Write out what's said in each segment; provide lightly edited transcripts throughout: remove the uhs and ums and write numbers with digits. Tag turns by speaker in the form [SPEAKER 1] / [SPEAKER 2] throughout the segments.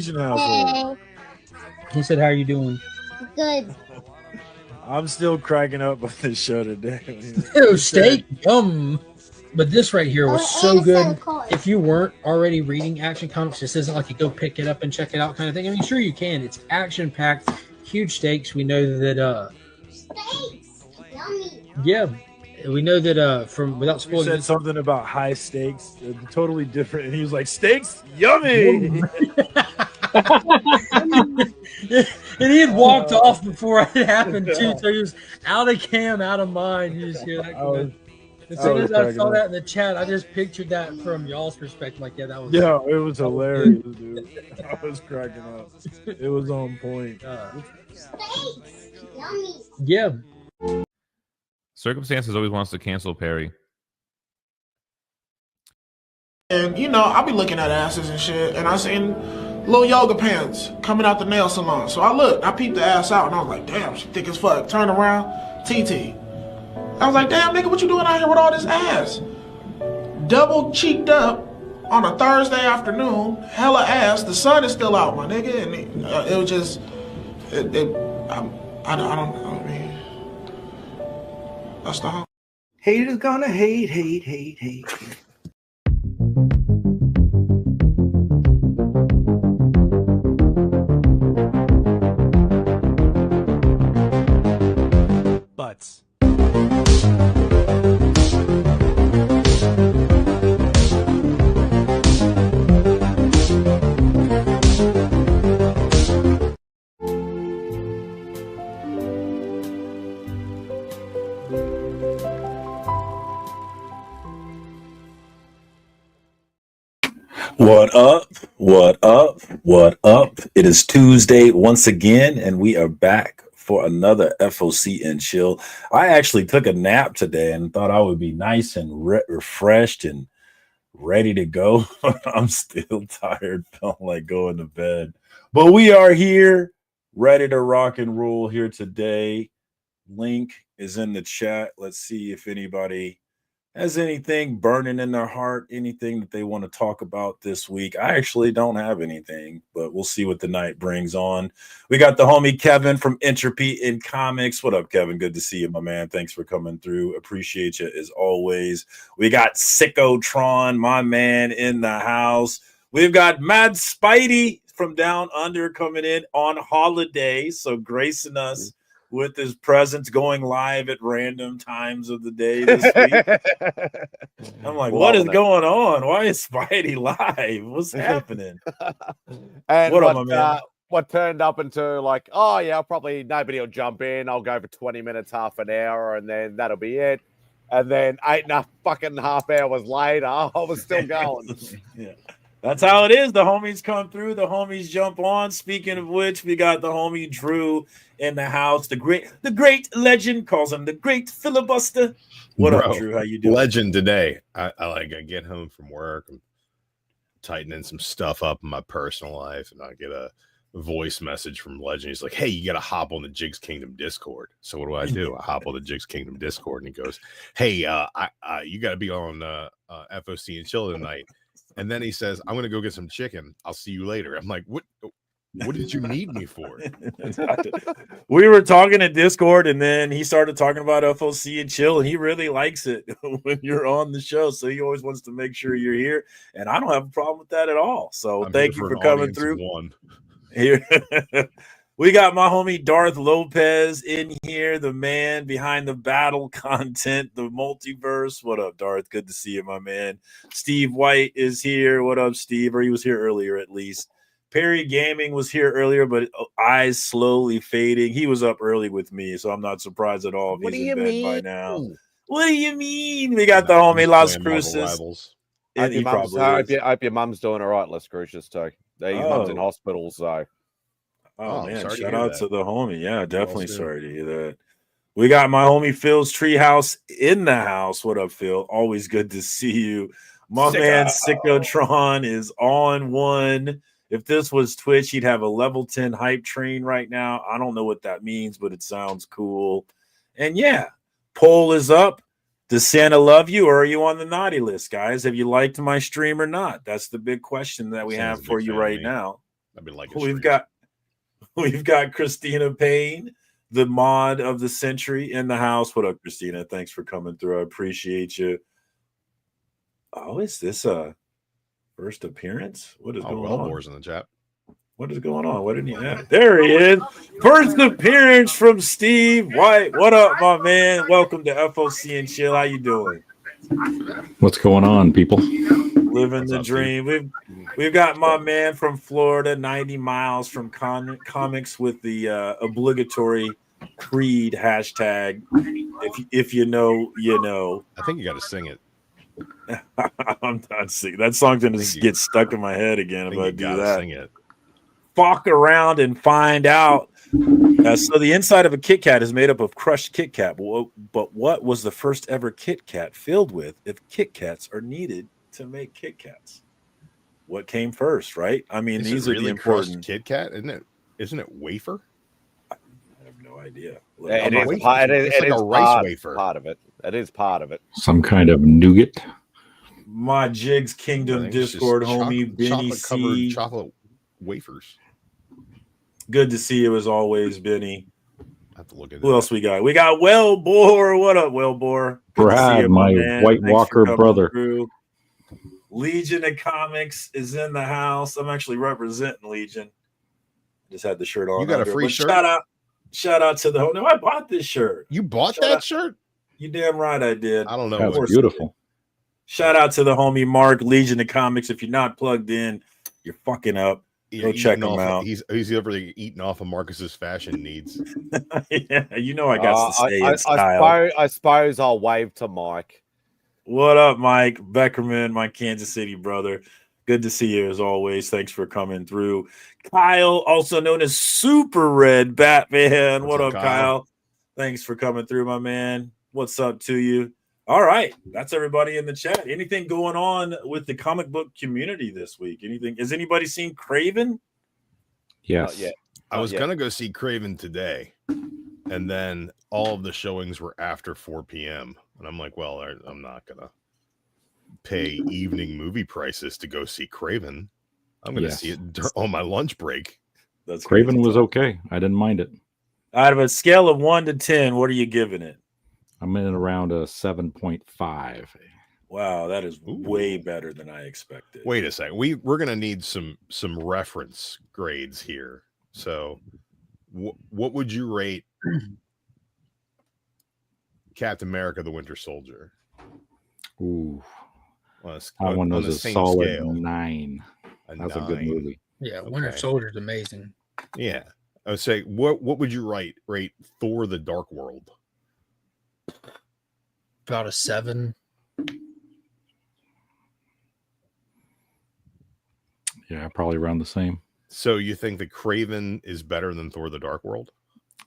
[SPEAKER 1] Asian household.
[SPEAKER 2] He said, "How are you doing?"
[SPEAKER 3] Good.
[SPEAKER 1] I'm still cracking up on this show today.
[SPEAKER 2] Oh, steak, yum. But this right here was so good. If you weren't already reading Action Comics, this isn't like you go pick it up and check it out kind of thing. I mean, sure you can. It's action packed, huge stakes. We know that.
[SPEAKER 3] Steaks, yummy.
[SPEAKER 2] Yeah, we know that from without
[SPEAKER 1] You
[SPEAKER 2] spoiling.
[SPEAKER 1] said something about high stakes, totally different, and he was like, "Steaks, yummy."
[SPEAKER 2] And he had walked off before it happened too, so he was out of cam, out of mind. You just hear that. As soon as I saw that in the chat, I just pictured that from y'all's perspective. Like, yeah, that was.
[SPEAKER 1] Yeah, it was hilarious, dude. I was cracking up. It was on point.
[SPEAKER 3] Steaks, yummy.
[SPEAKER 2] Yeah.
[SPEAKER 4] Circumstances always wants to cancel Perry.
[SPEAKER 5] And I'll be looking at asses and shit, and I seen little yoga pants coming out the nail salon. So I peeped the ass out, and I was like, damn, she thick as fuck. Turn around, TT. I was like, damn, nigga, what you doing out here with all this ass? Double cheeked up on a Thursday afternoon, hella ass. The sun is still out, my nigga, and it was just, I don't know, man. That's the whole.
[SPEAKER 6] Haters gonna hate.
[SPEAKER 1] Butts.
[SPEAKER 7] What up? What up? What up? It is Tuesday once again, and we are back for another FOC and chill. I actually took a nap today and thought I would be nice and refreshed and ready to go. I'm still tired, felt like going to bed. But we are here, ready to rock and roll here today. Link is in the chat. Let's see if anybody has anything burning in their heart, anything that they want to talk about this week. I actually don't have anything, but we'll see what the night brings on. We got the homie Kevin from Entropy in Comics. What up, Kevin? Good to see you, my man. Thanks for coming through. Appreciate you as always. We got Sickotron, my man, in the house. We've got Mad Spidey from Down Under coming in on holiday, so gracing us with his presence, going live at random times of the day this week. I'm like, what is going on? Why is Spidey live? What's happening?
[SPEAKER 8] And what turned up into like, oh yeah, probably nobody will jump in. I'll go for 20 minutes, half an hour, and then that'll be it. And then 8.5 hours later, I was still going.
[SPEAKER 7] Yeah. That's how it is. The homies come through. The homies jump on. Speaking of which, we got the homie Drew in the house. The great legend calls him the great filibuster. What up, Drew? How you doing?
[SPEAKER 9] Legend today. I get home from work. I'm tightening some stuff up in my personal life, and I get a voice message from Legend. He's like, "Hey, you got to hop on the Jigs Kingdom Discord." So what do? I hop on the Jigs Kingdom Discord, and he goes, "Hey, you got to be on FOC and chill tonight." And then he says, "I'm going to go get some chicken. I'll see you later." I'm like, what did you need me for?
[SPEAKER 7] We were talking in Discord, and then he started talking about FOC and chill, and he really likes it when you're on the show. So he always wants to make sure you're here. And I don't have a problem with that at all. So thank you for coming through. Here. We got my homie Darth Lopez in here, the man behind the battle content, the multiverse. What up, Darth? Good to see you, my man. Steve White is here. What up, Steve? Or he was here earlier, at least. Perry Gaming was here earlier, but eyes slowly fading. He was up early with me, so I'm not surprised at all if he's in bed by now. What do you mean? We got the homie Las Cruces.
[SPEAKER 8] I hope your mum's doing all right, Las Cruces, too. Your mum's in hospital, so.
[SPEAKER 7] Oh man, shout out to the homie. Yeah, definitely sorry to hear that. We got my homie Phil's Treehouse in the house. What up, Phil? Always good to see you. My man Sickotron is on one. If this was Twitch, he'd have a level 10 hype train right now. I don't know what that means, but it sounds cool. And yeah, poll is up. Does Santa love you, or are you on the naughty list, guys? Have you liked my stream or not? That's the big question that we have for you right now.
[SPEAKER 9] I've been like,
[SPEAKER 7] we've got Christina Payne, the mod of the century, in the house. What up, Christina? Thanks for coming through. I appreciate you. Oh, is this a first appearance? What is going on?
[SPEAKER 9] Wellbore's in the chat.
[SPEAKER 7] What is going on? What didn't you have? There he is. First appearance from Steve White. What up, my man? Welcome to FOC and Chill. How you doing?
[SPEAKER 4] What's going on, people?
[SPEAKER 7] Living the dream. We've got my man from Florida, 90 miles from comics with the obligatory Creed hashtag. If you know, you know.
[SPEAKER 9] I think you got to sing it.
[SPEAKER 7] I'm not singing. That song's gonna get stuck in my head again if I do that.
[SPEAKER 9] Sing it.
[SPEAKER 7] Fuck around and find out. So the inside of a Kit Kat is made up of crushed Kit Kat. But what was the first ever Kit Kat filled with if Kit Kats are needed to make Kit Kats? What came first, right? I mean, these are the important.
[SPEAKER 9] Kit Kat, isn't it wafer?
[SPEAKER 7] I have no idea.
[SPEAKER 8] It is like a rice wafer. Part of it. It is part of it.
[SPEAKER 4] Some kind of nougat.
[SPEAKER 7] My Jigs Kingdom Discord homie, Benny C.
[SPEAKER 9] Chocolate wafers.
[SPEAKER 7] Good to see you as always, Benny.
[SPEAKER 9] I have to look at
[SPEAKER 7] Who else we got? We got Wellbore. What up, Wellbore?
[SPEAKER 4] Brad, my White Walker brother.
[SPEAKER 7] Through. Legion of Comics is in the house. I'm actually representing Legion. Just had the shirt on.
[SPEAKER 9] You got a free shirt?
[SPEAKER 7] Shout out to the whole. No, I bought this shirt.
[SPEAKER 9] You bought that shirt?
[SPEAKER 7] You damn right I did.
[SPEAKER 9] I don't know.
[SPEAKER 4] That's beautiful.
[SPEAKER 7] Shout out to the homie Mark, Legion of Comics. If you're not plugged in, you're fucking up. Go check him out.
[SPEAKER 9] He's over there eating off of Marcus's fashion needs.
[SPEAKER 7] Yeah, you know I got to stay in style.
[SPEAKER 8] I suppose I'll wave to Mike.
[SPEAKER 7] What up, Mike Beckerman, my Kansas City brother? Good to see you as always. Thanks for coming through. Kyle, also known as Super Red Batman. What up, Kyle? Thanks for coming through, my man. What's up to you? All right, that's everybody in the chat. Anything going on with the comic book community this week? Anything? Has anybody seen Craven?
[SPEAKER 4] Yes.
[SPEAKER 9] I was gonna go see Craven today, and then all of the showings were after 4 p.m. And I'm like, well, I'm not gonna pay evening movie prices to go see Craven. I'm gonna see it on my lunch break.
[SPEAKER 7] That's
[SPEAKER 4] Craven was okay. I didn't mind it.
[SPEAKER 7] Out of a scale of 1 to 10, what are you giving it?
[SPEAKER 4] I'm in around a 7.5.
[SPEAKER 7] Wow, that is way better than I expected.
[SPEAKER 9] Wait a second. We're gonna need some reference grades here. So, what would you rate Captain America: The Winter Soldier?
[SPEAKER 4] Ooh, that one was a solid scale. 9. That's a good movie.
[SPEAKER 2] Yeah, Winter Soldier's amazing.
[SPEAKER 9] Yeah, I would say what would you rate Thor: The Dark World?
[SPEAKER 2] About a 7.
[SPEAKER 4] Yeah, probably around the same.
[SPEAKER 9] So you think that Craven is better than Thor: The Dark World?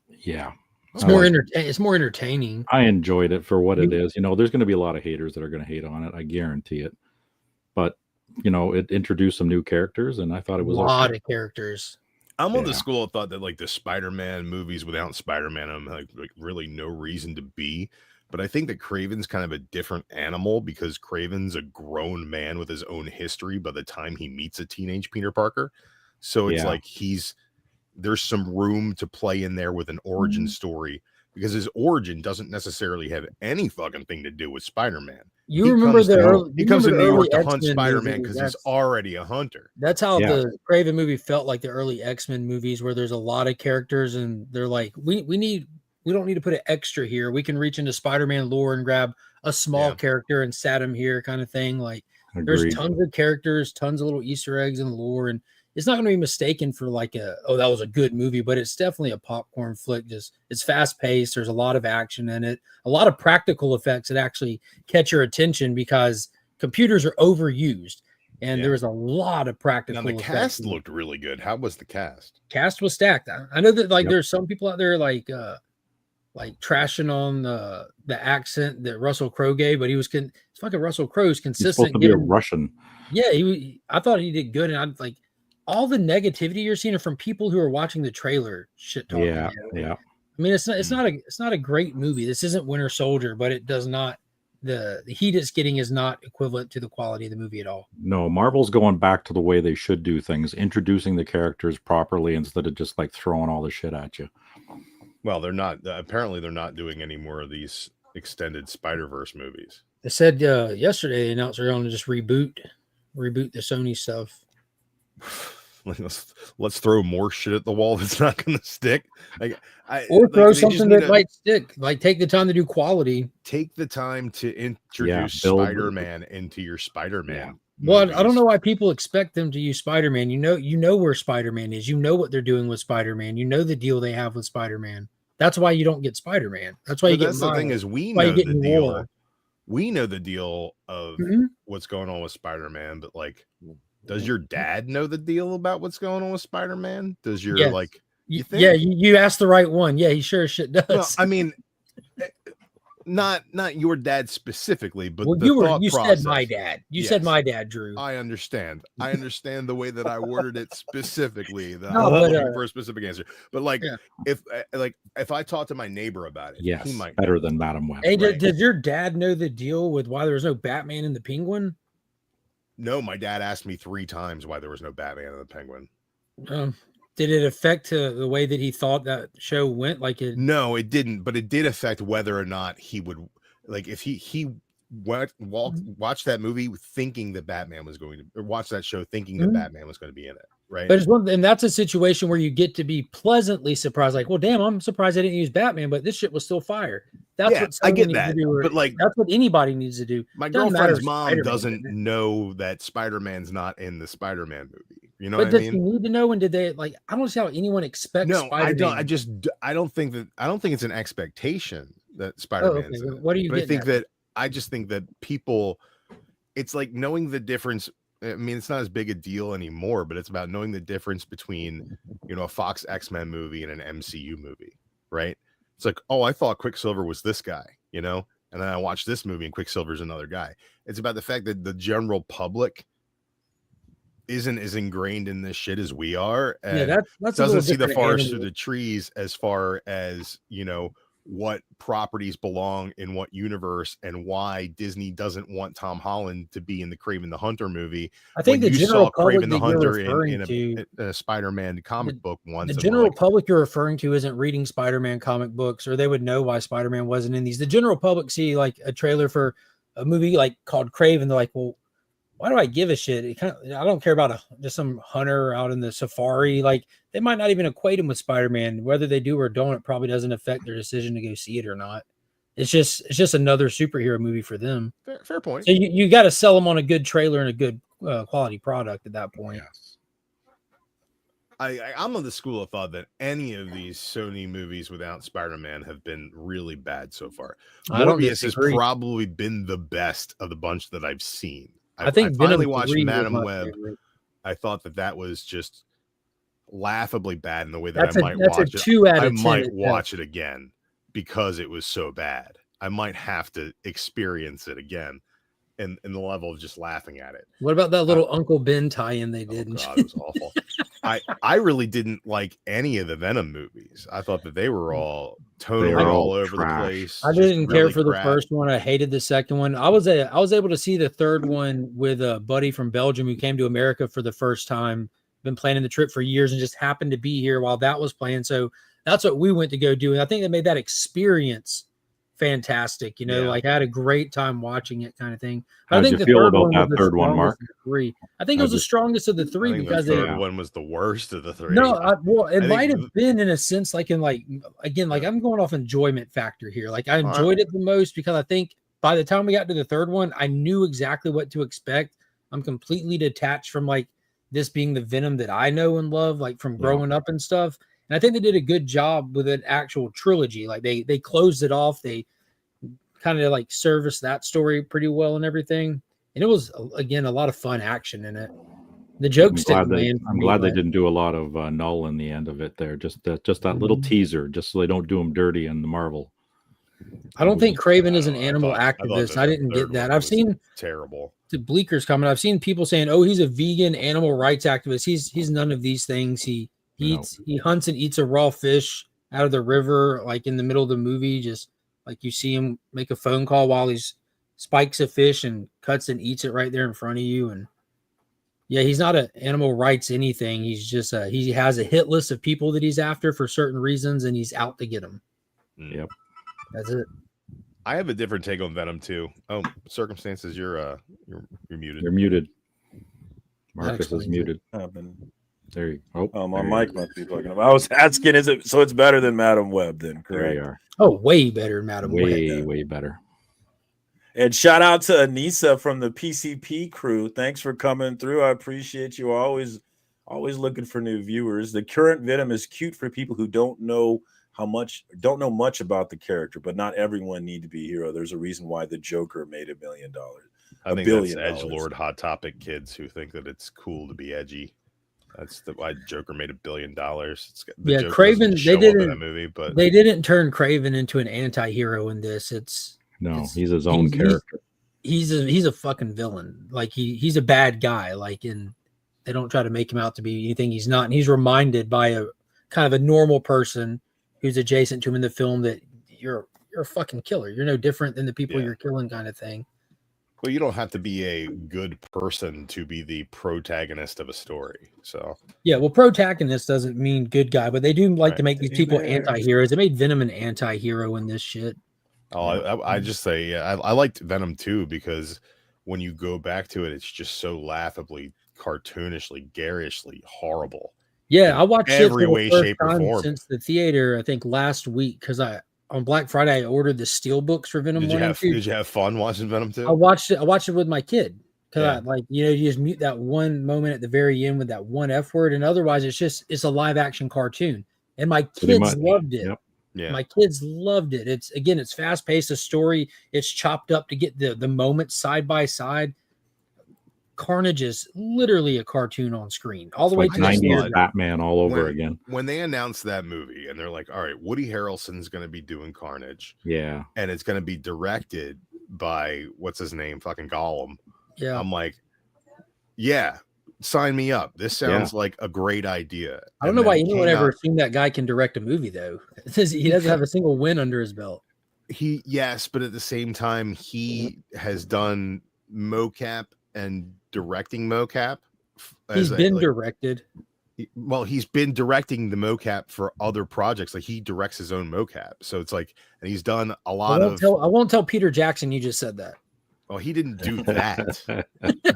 [SPEAKER 4] Yeah.
[SPEAKER 2] It's more entertaining.
[SPEAKER 4] I enjoyed it for what it is. You know, there's going to be a lot of haters that are going to hate on it. I guarantee it. But, you know, it introduced some new characters, and I thought it was
[SPEAKER 2] a lot of characters.
[SPEAKER 9] I'm on the school of thought that like the Spider-Man movies without Spider-Man, I'm like really no reason to be. But I think that Craven's kind of a different animal because Craven's a grown man with his own history by the time he meets a teenage Peter Parker. So it's like there's some room to play in there with an origin story because his origin doesn't necessarily have any fucking thing to do with Spider-Man.
[SPEAKER 2] He comes
[SPEAKER 9] to New York to hunt Spider-Man because he's already a hunter.
[SPEAKER 2] That's how the Craven movie felt like the early X-Men movies where there's a lot of characters and they're like, we don't need to put an extra here. We can reach into Spider-Man lore and grab a small character and sat him here kind of thing. Like there's tons of characters, tons of little Easter eggs in the lore. And it's not going to be mistaken for like that was a good movie, but it's definitely a popcorn flick. Just it's fast paced. There's a lot of action in it, a lot of practical effects that actually catch your attention because computers are overused. And there was a lot of practical
[SPEAKER 9] effects. Now the cast looked really good. How was the cast?
[SPEAKER 2] Cast was stacked. I know that there's some people out there like trashing on the accent that Russell Crowe gave, but it's fucking Russell Crowe's consistent.
[SPEAKER 4] He's supposed to be a Russian.
[SPEAKER 2] Yeah, I thought he did good, and I'm like, all the negativity you're seeing are from people who are watching the trailer shit talking.
[SPEAKER 4] Yeah.
[SPEAKER 2] I mean, it's not a great movie. This isn't Winter Soldier, but it does not the heat it's getting is not equivalent to the quality of the movie at all.
[SPEAKER 4] No, Marvel's going back to the way they should do things, introducing the characters properly instead of just like throwing all the shit at you.
[SPEAKER 9] Well, they're not. Apparently, they're not doing any more of these extended Spider-Verse movies.
[SPEAKER 2] They said yesterday they announced they're going to just reboot the Sony stuff.
[SPEAKER 9] Let's throw more shit at the wall that's not going to stick.
[SPEAKER 2] Or throw something that might stick. Like take the time to do quality.
[SPEAKER 9] Take the time to introduce Spider-Man into your Spider-Man.
[SPEAKER 2] Well, I don't know why people expect them to use Spider-Man. You know where Spider-Man is. You know what they're doing with Spider-Man. You know the deal they have with Spider-Man. That's why you don't get Spider-Man. That's why you get.
[SPEAKER 9] That's the thing is we know the deal. We know the deal of what's going on with Spider-Man, but like, does your dad know the deal about what's going on with Spider-Man? Does your you think?
[SPEAKER 2] Yeah, you asked the right one. Yeah, he sure as shit does.
[SPEAKER 9] No, I mean, not your dad specifically, but
[SPEAKER 2] you said my dad. You said my dad, Drew.
[SPEAKER 9] I understand. I understand the way that I worded it specifically. That I'm looking for a specific answer. But like, if I talk to my neighbor about it,
[SPEAKER 4] yes,
[SPEAKER 9] he might
[SPEAKER 4] better than Madam Web.
[SPEAKER 2] Hey, did your dad know the deal with why there was no Batman and the Penguin?
[SPEAKER 9] No, my dad asked me 3 times why there was no Batman and the Penguin.
[SPEAKER 2] Did it affect the way that he thought that show went?
[SPEAKER 9] No, it didn't, but it did affect whether or not he would if he watched that movie thinking that Batman was going to, or watch that show thinking that Batman was going to be in it, right?
[SPEAKER 2] But and that's a situation where you get to be pleasantly surprised. Like, well, damn, I'm surprised I didn't use Batman, but this shit was still fire. That's what
[SPEAKER 9] I get that, but like
[SPEAKER 2] that's what anybody needs to do.
[SPEAKER 9] My girlfriend's mom doesn't know that Spider-Man's not in the Spider-Man movie. You know what I mean?
[SPEAKER 2] But does he need to know? And did they I don't see how anyone expects.
[SPEAKER 9] No,
[SPEAKER 2] Spider-Man.
[SPEAKER 9] I don't think it's an expectation that Spider-Man's in it.
[SPEAKER 2] What are you?
[SPEAKER 9] But I just think that people, it's like knowing the difference. I mean, it's not as big a deal anymore, but it's about knowing the difference between, a Fox X-Men movie and an MCU movie, right? It's like, oh, I thought Quicksilver was this guy, and then I watched this movie and Quicksilver's another guy. It's about the fact that the general public isn't as ingrained in this shit as we are, and that's doesn't see the forest through the trees as far as what properties belong in what universe and why Disney doesn't want Tom Holland to be in the Kraven the Hunter movie.
[SPEAKER 2] I think the general public
[SPEAKER 9] Kraven the Hunter in a Spider-Man comic book once.
[SPEAKER 2] The general public you're referring to isn't reading Spider-Man comic books, or they would know why Spider-Man wasn't in these. The general public see like a trailer for a movie called Kraven. They're like, well, why do I give a shit? I don't care about just some hunter out in the safari. Like, they might not even equate him with Spider-Man. Whether they do or don't, it probably doesn't affect their decision to go see it or not. It's just another superhero movie for them.
[SPEAKER 9] Fair point.
[SPEAKER 2] So you got to sell them on a good trailer and a good quality product at that point.
[SPEAKER 9] Yes. I'm of the school of thought that any of these Sony movies without Spider-Man have been really bad so far. Morbius has probably been the best of the bunch that I've seen. I finally watched Madam Web. Favorite. I thought that was just laughably bad in the way that I might watch it. I might watch it again because it was so bad. I might have to experience it again, and the level of just laughing at it.
[SPEAKER 2] What about that little Uncle Ben tie-in they did?
[SPEAKER 9] Oh God, it was awful. I really didn't like any of the Venom movies. I thought that they were all totally all over the place.
[SPEAKER 2] I didn't care for the first one. I hated the second one. I was able to see the third one with a buddy from Belgium who came to America for the first time. Been planning the trip for years and just happened to be here while that was playing. So that's what we went to go do. And I think that made that experience fantastic. I had a great time watching it, kind of thing.
[SPEAKER 4] How did you feel about that third one, Mark?
[SPEAKER 2] I think it was the strongest of the three because
[SPEAKER 9] the third one was the worst of the three.
[SPEAKER 2] No, it might have been in a sense, I'm going off enjoyment factor here. Like, I enjoyed it the most because I think by the time we got to the third one, I knew exactly what to expect. I'm completely detached from this being the Venom that I know and love, from growing up and stuff. And I think they did a good job with an actual trilogy. Like, they closed it off. They kind of serviced that story pretty well and everything. And it was, again, a lot of fun action in it. The jokes didn't land.
[SPEAKER 4] I'm glad they didn't do a lot of null in the end of it there. Just that little teaser, just so they don't do them dirty in the Marvel.
[SPEAKER 2] I don't think Kraven is an animal activist. I didn't get that. I've seen
[SPEAKER 9] terrible.
[SPEAKER 2] The Bleakers coming. I've seen people saying, "Oh, he's a vegan animal rights activist." He's none of these things. He hunts and eats a raw fish out of the river, in the middle of the movie. Just you see him make a phone call while he's spikes a fish and cuts and eats it right there in front of you. And yeah, he's not an animal rights anything. He's just he has a hit list of people that he's after for certain reasons, and he's out to get them.
[SPEAKER 4] Yep,
[SPEAKER 2] that's it.
[SPEAKER 9] I have a different take on Venom too. Oh, circumstances, you're muted.
[SPEAKER 4] You're muted. Marcus is muted. There you go.
[SPEAKER 7] Oh, my mic must be plugging up. I was asking, is it so it's better than Madam Web then, correct?
[SPEAKER 4] There you are.
[SPEAKER 2] Oh, way better than Madam Web.
[SPEAKER 4] Way better.
[SPEAKER 7] And shout out to Anissa from the PCP crew. Thanks for coming through. I appreciate you. Always looking for new viewers. The current Venom is cute for people who don't know much about the character, but not everyone need to be a hero. There's a reason why the Joker made $1 billion.
[SPEAKER 9] I think that's edgelord hot topic kids who think that it's cool to be edgy. That's why Joker made $1 billion.
[SPEAKER 2] Yeah, Craven. They didn't
[SPEAKER 9] that movie, but
[SPEAKER 2] they didn't turn Craven into an anti-hero in this.
[SPEAKER 4] He's his own character.
[SPEAKER 2] He's a fucking villain. Like he's a bad guy. Like, and they don't try to make him out to be anything he's not. And he's reminded by a kind of a normal person who's adjacent to him in the film that you're a fucking killer. You're no different than the people you're killing, kind of thing.
[SPEAKER 9] Well, you don't have to be a good person to be the protagonist of a story. So
[SPEAKER 2] yeah, well, protagonist doesn't mean good guy, but they do like to make these people anti-heroes. They made Venom an anti-hero in this shit.
[SPEAKER 9] Oh, I just say, I liked Venom too, because when you go back to it, it's just so laughably, cartoonishly, garishly horrible.
[SPEAKER 2] Yeah, I watched
[SPEAKER 9] every
[SPEAKER 2] it
[SPEAKER 9] way, shape, or form
[SPEAKER 2] since the theater. I think last week because on Black Friday I ordered the steel books for Venom.
[SPEAKER 9] Did you have fun watching Venom 2?
[SPEAKER 2] I watched it with my kid because you just mute that one moment at the very end with that one F word, and otherwise it's a live action cartoon, and my kids loved it. Yep. Yeah, my kids loved it. It's fast paced. The story it's chopped up to get the moments side by side. Carnage is literally a cartoon on screen all the way to
[SPEAKER 4] 90s Batman all over again.
[SPEAKER 9] When they announced that movie and they're like, all right, Woody Harrelson's going to be doing Carnage.
[SPEAKER 4] Yeah.
[SPEAKER 9] And it's going to be directed by what's his name? Fucking Gollum.
[SPEAKER 2] Yeah.
[SPEAKER 9] I'm like, yeah, sign me up. This sounds like a great idea.
[SPEAKER 2] I don't know why anyone ever assumed that guy can direct a movie though. He doesn't have a single win under his belt.
[SPEAKER 9] Yes, but at the same time, he has done mocap and directing mocap.
[SPEAKER 2] He's been directed.
[SPEAKER 9] He's been directing the mocap for other projects. Like he directs his own mocap. So it's like, and he's done a lot
[SPEAKER 2] I won't tell Peter Jackson you just said that.
[SPEAKER 9] Well, he didn't do that,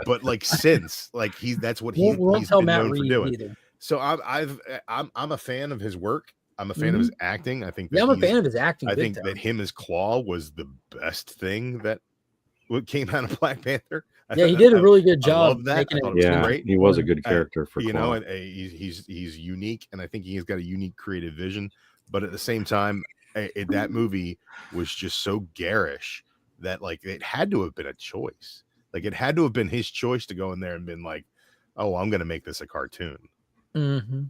[SPEAKER 9] but like since like that's what he's
[SPEAKER 2] tell
[SPEAKER 9] been
[SPEAKER 2] Matt
[SPEAKER 9] known
[SPEAKER 2] Reeves
[SPEAKER 9] for doing.
[SPEAKER 2] Either.
[SPEAKER 9] So I'm a fan of his work. I'm a fan of his acting. I think
[SPEAKER 2] I'm a fan of his acting.
[SPEAKER 9] I think that him as Claw was the best thing that came out of Black Panther.
[SPEAKER 2] Yeah, he did a really good job.
[SPEAKER 4] He was a good character for Claw.
[SPEAKER 9] And he's unique, and I think he's got a unique creative vision. But at the same time, that movie was just so garish that like it had to have been a choice. Like it had to have been his choice to go in there and been like, "Oh, I'm going to make this a cartoon."
[SPEAKER 2] Mm-hmm.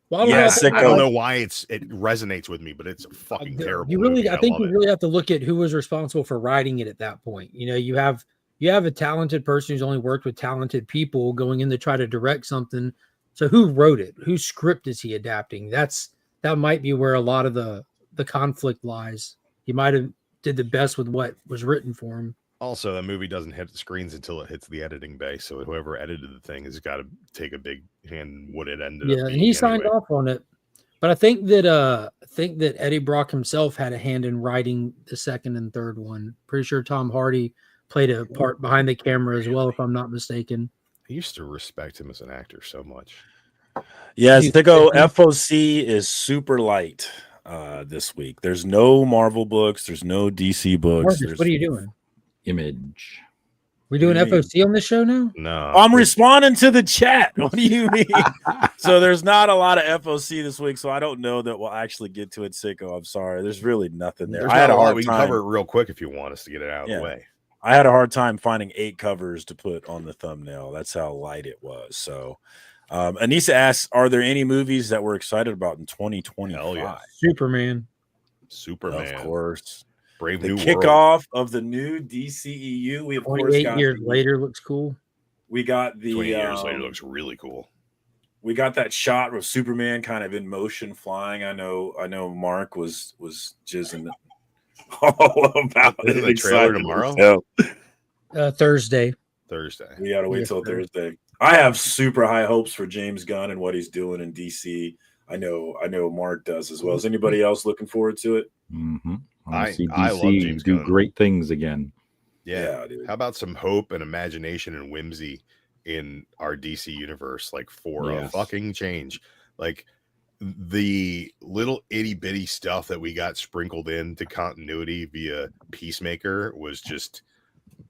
[SPEAKER 9] Well, I don't know why it resonates with me, but it's a fucking terrible.
[SPEAKER 2] I think you really have to look at who was responsible for writing it at that point. You know, you have a talented person who's only worked with talented people going in to try to direct something. So who wrote it? Whose script is he adapting? That might be where a lot of the conflict lies. He might have did the best with what was written for him.
[SPEAKER 9] Also, the movie doesn't hit the screens until it hits the editing bay. So whoever edited the thing has got to take a big hand in what it ended up being.
[SPEAKER 2] Yeah, and he signed off on it. But I think that Eddie Brock himself had a hand in writing the second and third one. Pretty sure Tom Hardy played a part behind the camera as well, if I'm not mistaken.
[SPEAKER 9] I used to respect him as an actor so much.
[SPEAKER 7] Yeah, Sicko, FOC is super light this week. There's no Marvel books. There's no DC books.
[SPEAKER 2] Marcus, what are you doing?
[SPEAKER 4] Image.
[SPEAKER 2] We're doing FOC on this show now?
[SPEAKER 9] No.
[SPEAKER 7] I'm responding to the chat. What do you mean? So there's not a lot of FOC this week, so I don't know that we'll actually get to it, Sicko. I'm sorry. There's really nothing there.
[SPEAKER 9] I had a hard time. We can cover it real quick if you want us to get it out of the way.
[SPEAKER 7] I had a hard time finding 8 covers to put on the thumbnail. That's how light it was. So Anissa asks, are there any movies that we're excited about in 2025?
[SPEAKER 9] Hell yeah.
[SPEAKER 2] Superman.
[SPEAKER 7] Of course.
[SPEAKER 9] Brave
[SPEAKER 7] the
[SPEAKER 9] New
[SPEAKER 7] kickoff of the new DCEU. We of course
[SPEAKER 2] 28 years later looks cool.
[SPEAKER 7] We got the
[SPEAKER 9] 20 years later looks really cool.
[SPEAKER 7] We got that shot of Superman kind of in motion flying. I know Mark was jizzing all about
[SPEAKER 9] Isn't
[SPEAKER 7] it.
[SPEAKER 9] the trailer
[SPEAKER 7] Excited
[SPEAKER 9] tomorrow?
[SPEAKER 7] as hell.
[SPEAKER 2] Thursday.
[SPEAKER 7] We gotta wait
[SPEAKER 2] Yes,
[SPEAKER 7] till
[SPEAKER 2] sir.
[SPEAKER 7] Thursday. I have super high hopes for James Gunn and what he's doing in DC. I know Mark does as well. Is anybody else looking forward to it?
[SPEAKER 4] Mm-hmm. I see
[SPEAKER 9] I love
[SPEAKER 4] DC
[SPEAKER 9] James
[SPEAKER 4] do
[SPEAKER 9] Gunn.
[SPEAKER 4] great things again.
[SPEAKER 9] Yeah.
[SPEAKER 7] dude.
[SPEAKER 9] How about some hope and imagination and whimsy in our DC universe, like for a fucking change? Like the little itty bitty stuff that we got sprinkled into continuity via Peacemaker was just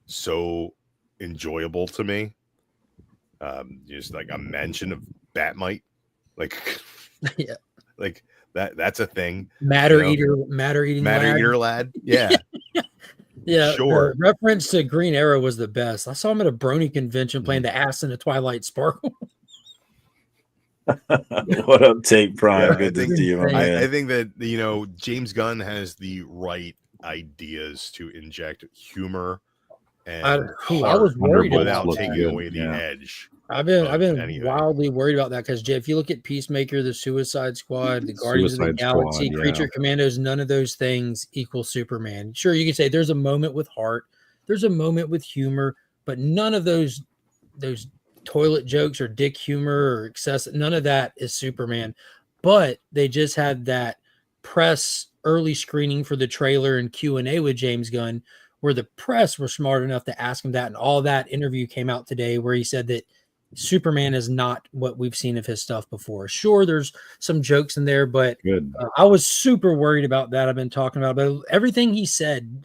[SPEAKER 9] so enjoyable to me. Just like a mention of Batmite, like
[SPEAKER 2] Yeah.
[SPEAKER 9] like that's a thing.
[SPEAKER 2] Matter
[SPEAKER 9] you know?
[SPEAKER 2] eating
[SPEAKER 9] Matter lad. Yeah.
[SPEAKER 2] Yeah,
[SPEAKER 9] Sure.
[SPEAKER 2] the reference to Green Arrow was the best. I saw him at a Brony convention playing the ass in a Twilight Sparkle.
[SPEAKER 7] What up, Tate Prime?
[SPEAKER 9] Yeah,
[SPEAKER 7] Good to see you, my man.
[SPEAKER 9] I think that James Gunn has the right ideas to inject humor and
[SPEAKER 2] I was worried
[SPEAKER 9] without
[SPEAKER 2] about
[SPEAKER 9] taking
[SPEAKER 2] that.
[SPEAKER 9] away the edge.
[SPEAKER 2] I've been wildly worried about that because if you look at Peacemaker, the Suicide Squad, the Guardians of the
[SPEAKER 4] Suicide
[SPEAKER 2] Galaxy,
[SPEAKER 4] Squad,
[SPEAKER 2] Creature Commandos, none of those things equal Superman. Sure, you can say there's a moment with heart, there's a moment with humor, but none of those toilet jokes or dick humor or excessive, none of that is Superman. But they just had that press early screening for the trailer and Q&A with James Gunn, where the press were smart enough to ask him that, and all that interview came out today where he said that Superman is not what we've seen of his stuff before. Sure, there's some jokes in there, but I was super worried about that. I've been talking about, but everything he said,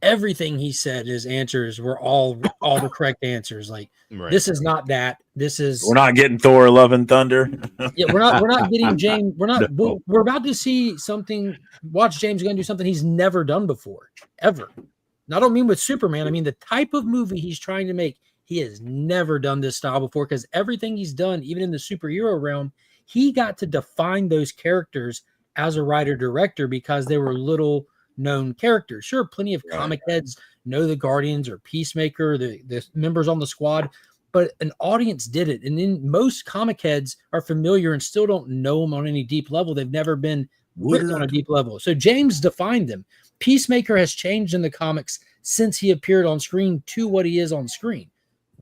[SPEAKER 2] his answers were all the correct answers. Like this is not that. This is
[SPEAKER 7] We're not getting Thor: Love and Thunder.
[SPEAKER 2] Yeah, we're not getting James. We're about to see something. Watch James Gunn do something he's never done before, ever. And I don't mean with Superman. I mean the type of movie he's trying to make. He has never done this style before because everything he's done, even in the superhero realm, he got to define those characters as a writer-director because they were little known characters. Sure, plenty of comic heads know the Guardians or Peacemaker, the members on the squad, but an audience did it. And then most comic heads are familiar and still don't know them on any deep level. They've never been written on a deep level. So James defined them. Peacemaker has changed in the comics since he appeared on screen to what he is on screen.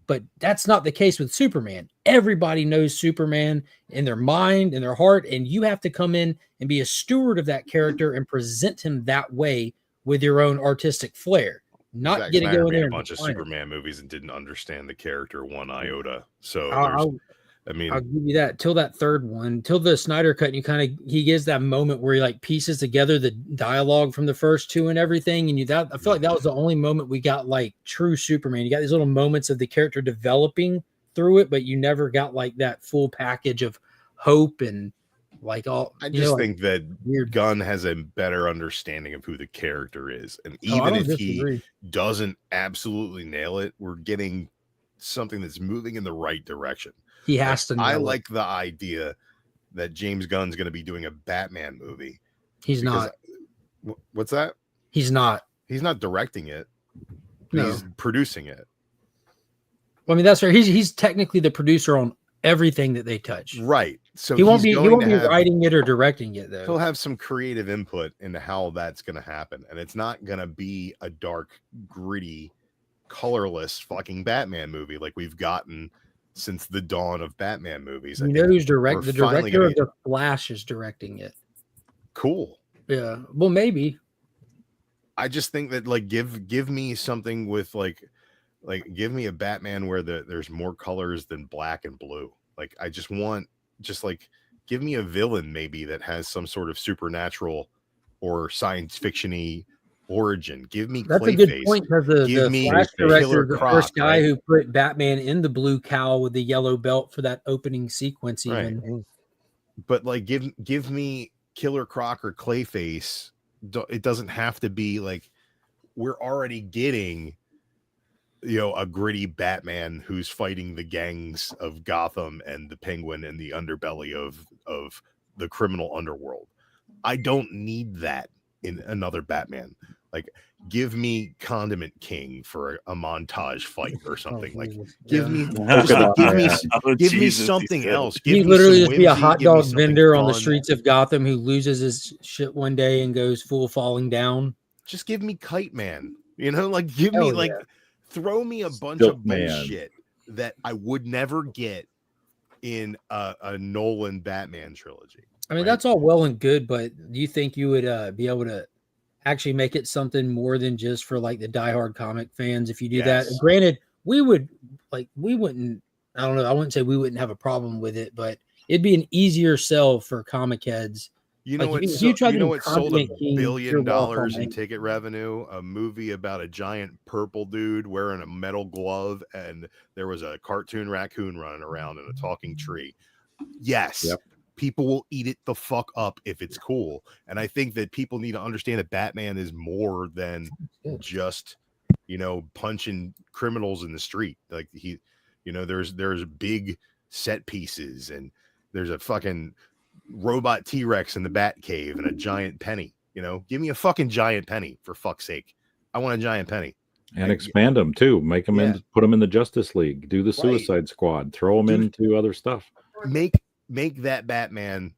[SPEAKER 2] But that's not the case with Superman. Everybody knows Superman in their mind, in their heart, and you have to come in and be a steward of that character and present him that way with your own artistic flair. Not
[SPEAKER 9] Zack
[SPEAKER 2] getting
[SPEAKER 9] Snyder
[SPEAKER 2] going
[SPEAKER 9] made
[SPEAKER 2] there
[SPEAKER 9] a bunch of
[SPEAKER 2] define it.
[SPEAKER 9] Superman movies and didn't understand the character one iota. So
[SPEAKER 2] I'll give you that till that third one, till the Snyder cut. And he gives that moment where he like pieces together the dialogue from the first two and everything. And I feel like that was the only moment we got like true Superman. You got these little moments of the character developing through it, but you never got like that full package of hope and like all.
[SPEAKER 9] I just think that Gunn has a better understanding of who the character is, and even if he doesn't absolutely nail it, we're getting something that's moving in the right direction.
[SPEAKER 2] He has to.
[SPEAKER 9] I like the idea that James Gunn's going to be doing a Batman movie.
[SPEAKER 2] He's not.
[SPEAKER 9] What's that?
[SPEAKER 2] He's not.
[SPEAKER 9] He's not directing it.
[SPEAKER 2] No.
[SPEAKER 9] He's producing it.
[SPEAKER 2] Well, I mean, that's right. He's technically the producer on everything that they touch.
[SPEAKER 9] Right. So
[SPEAKER 2] he won't be writing it or directing it, though.
[SPEAKER 9] He'll have some creative input into how that's going to happen, and it's not going to be a dark, gritty, colorless fucking Batman movie like we've gotten since the dawn of Batman movies.
[SPEAKER 2] You know who's the director of The Flash is directing it.
[SPEAKER 9] Cool.
[SPEAKER 2] Yeah. Well, maybe.
[SPEAKER 9] I just think that like give me something with like give me a Batman where there's more colors than black and blue. Like I just want give me a villain maybe that has some sort of supernatural or science fiction-y origin. Give me
[SPEAKER 2] that's
[SPEAKER 9] Clayface.
[SPEAKER 2] A good point because the Flash director, the first guy who put Batman in the blue cowl with the yellow belt for that opening sequence. Even,
[SPEAKER 9] right. But like give me Killer Croc or Clayface. It doesn't have to be like we're already getting a gritty Batman who's fighting the gangs of Gotham and the Penguin and the underbelly of the criminal underworld. I don't need that in another Batman. Like give me Condiment King for a montage fight or something. Give me something else.
[SPEAKER 2] He literally just be a hot dog vendor on the streets of Gotham who loses his shit one day and goes full falling down.
[SPEAKER 9] just give me Kite Man. You know, like give me throw me a bunch
[SPEAKER 4] Silk
[SPEAKER 9] of
[SPEAKER 4] Man.
[SPEAKER 9] bullshit that I would never get in a Nolan Batman trilogy.
[SPEAKER 2] I mean,
[SPEAKER 9] right?
[SPEAKER 2] that's all well and good, but do you think you would be able to actually make it something more than just for like the diehard comic fans if you do that? Granted, we wouldn't, I don't know, I wouldn't say we wouldn't have a problem with it, but it'd be an easier sell for comic heads.
[SPEAKER 9] You know,
[SPEAKER 2] like
[SPEAKER 9] what sold $1 billion in ticket revenue? A movie about a giant purple dude wearing a metal glove, and there was a cartoon raccoon running around in a talking tree. Yes, people will eat it the fuck up if it's cool. And I think that people need to understand that Batman is more than just, you know, punching criminals in the street. Like there's big set pieces, and there's a fucking robot T-Rex in the Bat Cave and a giant penny. You know, give me a fucking giant penny, for fuck's sake. I want a giant penny.
[SPEAKER 4] And expand them too. Make them put them in the Justice League. Do the Suicide Squad. Throw them into other stuff.
[SPEAKER 9] Make that Batman,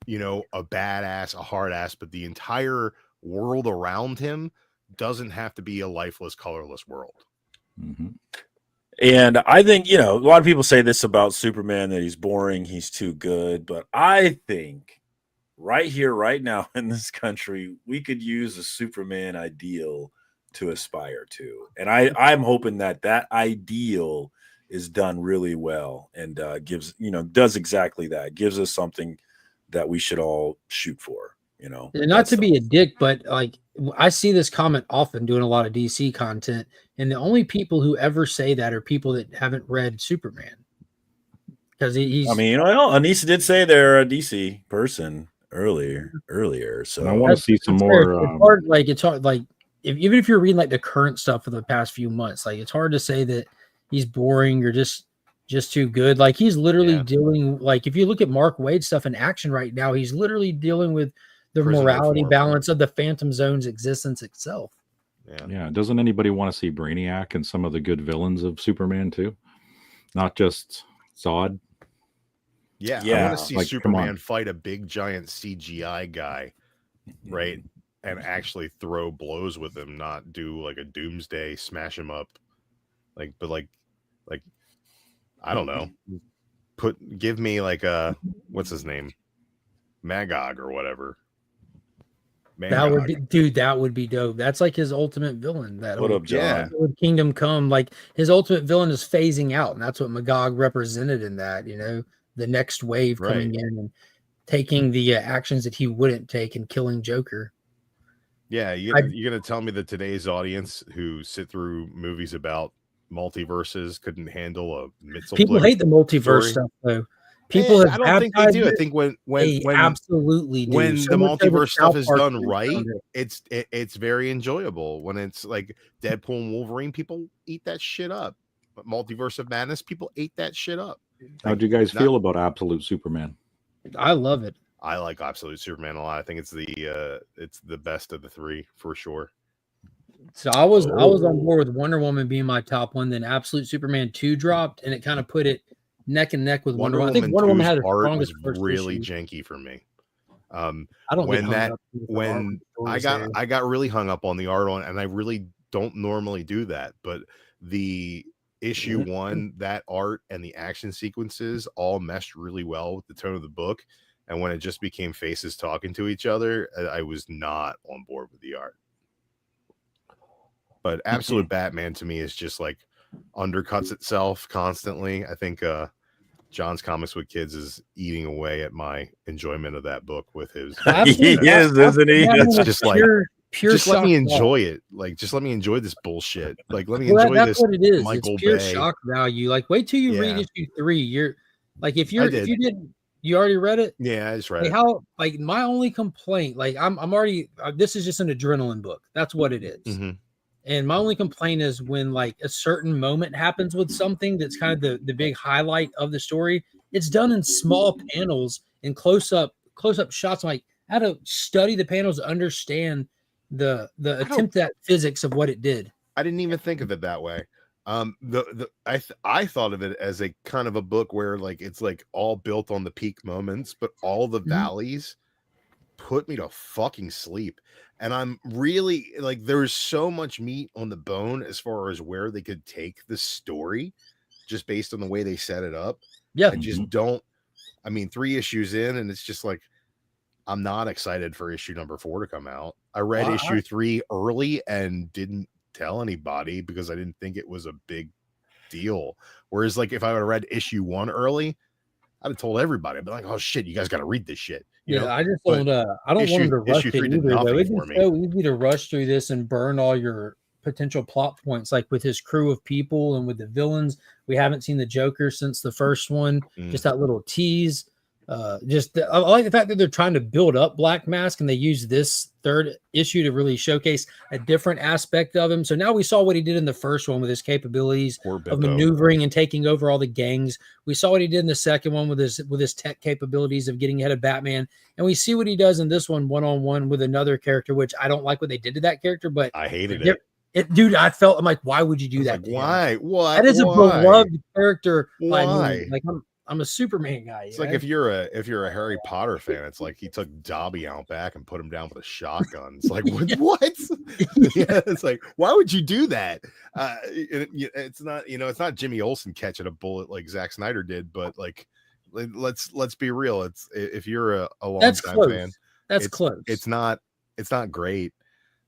[SPEAKER 9] you know, a badass, a hard ass, but the entire world around him doesn't have to be a lifeless, colorless world.
[SPEAKER 4] Mm-hmm.
[SPEAKER 7] And I think, you know, a lot of people say this about Superman, that he's boring, he's too good. But I think right here, right now in this country, we could use a Superman ideal to aspire to. And I'm hoping that ideal is done really well and does exactly that. Gives us something that we should all shoot for, you know.
[SPEAKER 2] And not to be a dick, but like I see this comment often doing a lot of DC content, and the only people who ever say that are people that haven't read Superman. Because he's,
[SPEAKER 7] I mean, you know, Anissa did say they're a DC person earlier. So
[SPEAKER 4] and I want to see some more.
[SPEAKER 2] It's hard. Like even if you're reading like the current stuff for the past few months, like it's hard to say that he's boring or just too good. Like he's literally dealing, like if you look at Mark Waid stuff in Action right now, he's literally dealing with the morality balance of the Phantom Zone's existence itself.
[SPEAKER 4] Yeah. Doesn't anybody want to see Brainiac and some of the good villains of Superman too? Not just Zod.
[SPEAKER 9] Yeah. I want to see Superman fight a big giant CGI guy, right? And actually throw blows with him, not do like a Doomsday, smash him up. Like I don't know. Give me like a what's his name? Magog or whatever.
[SPEAKER 2] That would be dope. That's like his ultimate villain.
[SPEAKER 7] What up, John?
[SPEAKER 2] Kingdom Come, like his ultimate villain is phasing out, and that's what Magog represented in that. You know, the next wave coming in and taking the actions that he wouldn't take and killing Joker.
[SPEAKER 9] Yeah, you're gonna tell me that today's audience who sit through movies about multiverses couldn't handle a
[SPEAKER 2] people hate the multiverse stuff though. People have,
[SPEAKER 9] I don't think they do. I think when
[SPEAKER 2] absolutely do.
[SPEAKER 9] When the multiverse stuff is done right, it's very enjoyable. When it's like Deadpool and Wolverine, people eat that shit up. But Multiverse of Madness, people ate that shit up.
[SPEAKER 4] How'd you guys feel about Absolute Superman?
[SPEAKER 2] I love it.
[SPEAKER 9] I like Absolute Superman a lot. I think it's the best of the three for sure.
[SPEAKER 2] So I was on board with Wonder Woman being my top one. Then Absolute Superman 2 dropped, and it kind of put it neck and neck with Wonder Woman. I think Wonder Woman had the strongest
[SPEAKER 9] was really janky for me.
[SPEAKER 2] I don't
[SPEAKER 9] when I got really hung up on the art on, and I really don't normally do that, but the issue one, that art and the action sequences all meshed really well with the tone of the book. And when it just became faces talking to each other, I was not on board with the art. But Absolute Batman to me is just like undercuts itself constantly. I think John's Comics with Kids is eating away at my enjoyment of that book with his.
[SPEAKER 7] He is, isn't he?
[SPEAKER 9] It's just like just let me enjoy it. Like, just let me enjoy this bullshit. Like, let me enjoy this.
[SPEAKER 2] That's what it is.
[SPEAKER 9] Michael
[SPEAKER 2] it's pure
[SPEAKER 9] Bay.
[SPEAKER 2] shock value. Like, wait till you read issue 3. You're like, if you didn't. You already read it?
[SPEAKER 9] Yeah, I just read it.
[SPEAKER 2] How, like, my only complaint, like, I'm already, this is just an adrenaline book. That's what it is.
[SPEAKER 9] Mm-hmm.
[SPEAKER 2] And my only complaint is when, like, a certain moment happens with something that's kind of the big highlight of the story. It's done in small panels and close up shots. Like, how to study the panels to understand the attempt at physics of what it did.
[SPEAKER 9] I didn't even think of it that way. I thought of it as a kind of a book where like it's like all built on the peak moments, but all the valleys put me to fucking sleep. And I'm really like, there's so much meat on the bone as far as where they could take the story just based on the way they set it up.
[SPEAKER 2] Yeah.
[SPEAKER 9] I just don't. I mean, 3 issues in, and it's just like, I'm not excited for issue number 4 to come out. I read issue 3 early and didn't tell anybody because I didn't think it was a big deal. Whereas, like, if I would have read issue 1 early, I'd have told everybody. I'd be like, "Oh shit, you guys got to read this shit." You know?
[SPEAKER 2] I just don't. I don't want them to rush it either. Though it's so easy to rush through this and burn all your potential plot points, like with his crew of people and with the villains. We haven't seen the Joker since the first one. Just that little tease. I like the fact that they're trying to build up Black Mask, and they use this 3rd issue to really showcase a different aspect of him. So now we saw what he did in the first one with his capabilities of maneuvering and taking over all the gangs. We saw what he did in the second one with his tech capabilities of getting ahead of Batman, and we see what he does in this one-on-one with another character, which I don't like what they did to that character, but
[SPEAKER 9] I hated it.
[SPEAKER 2] Dude, I'm like, why would you do that?
[SPEAKER 9] Like, why? What?
[SPEAKER 2] That is a beloved character.
[SPEAKER 9] Why?
[SPEAKER 2] By me. Like, I'm a Superman guy.
[SPEAKER 9] It's like if you're a Harry Potter fan, it's like he took Dobby out back and put him down with a shotgun. It's like what? Yeah, it's like, why would you do that? It's not, it's not Jimmy Olsen catching a bullet like Zack Snyder did, but like, let's be real. It's, if you're a long time fan,
[SPEAKER 2] that's close.
[SPEAKER 9] It's not great.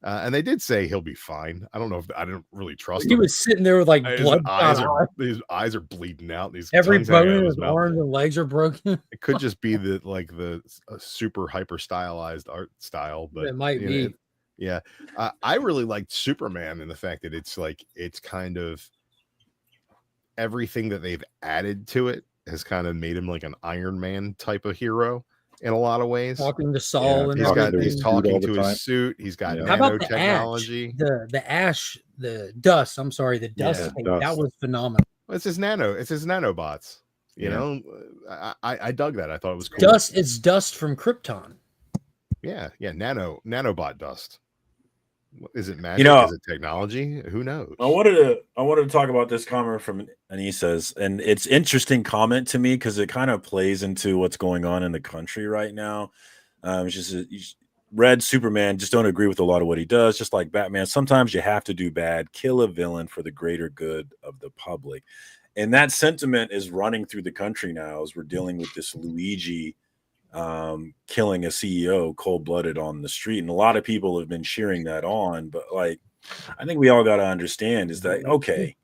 [SPEAKER 9] And they did say he'll be fine. I don't know if I didn't really trust him.
[SPEAKER 2] He was sitting there with like blood.
[SPEAKER 9] His eyes are bleeding out.
[SPEAKER 2] Every bone in his arms and legs are broken.
[SPEAKER 9] It could just be the super hyper stylized art style, but
[SPEAKER 2] it might be.
[SPEAKER 9] Yeah. I really liked Superman and the fact that it's kind of everything that they've added to it has kind of made him like an Iron Man type of hero. In a lot of ways,
[SPEAKER 2] talking to Saul,
[SPEAKER 9] and he's talking to his suit. He's got nanotechnology.
[SPEAKER 2] The dust. I'm sorry, the dust. That was phenomenal.
[SPEAKER 9] It's his nanobots. You know, I dug that. I thought it was cool.
[SPEAKER 2] Dust. It's dust from Krypton.
[SPEAKER 9] Yeah. Nanobot dust. Is it magic? Is it technology? Who knows?
[SPEAKER 7] I wanted to talk about this comment from Anissa's, and it's interesting comment to me because it kind of plays into what's going on in the country right now. It's just read Superman, just don't agree with a lot of what he does. Just like Batman, sometimes you have to do bad, kill a villain for the greater good of the public, and that sentiment is running through the country now as we're dealing with this Luigi killing a CEO cold-blooded on the street, and a lot of people have been cheering that on. But like, I think we all got to understand is that, okay,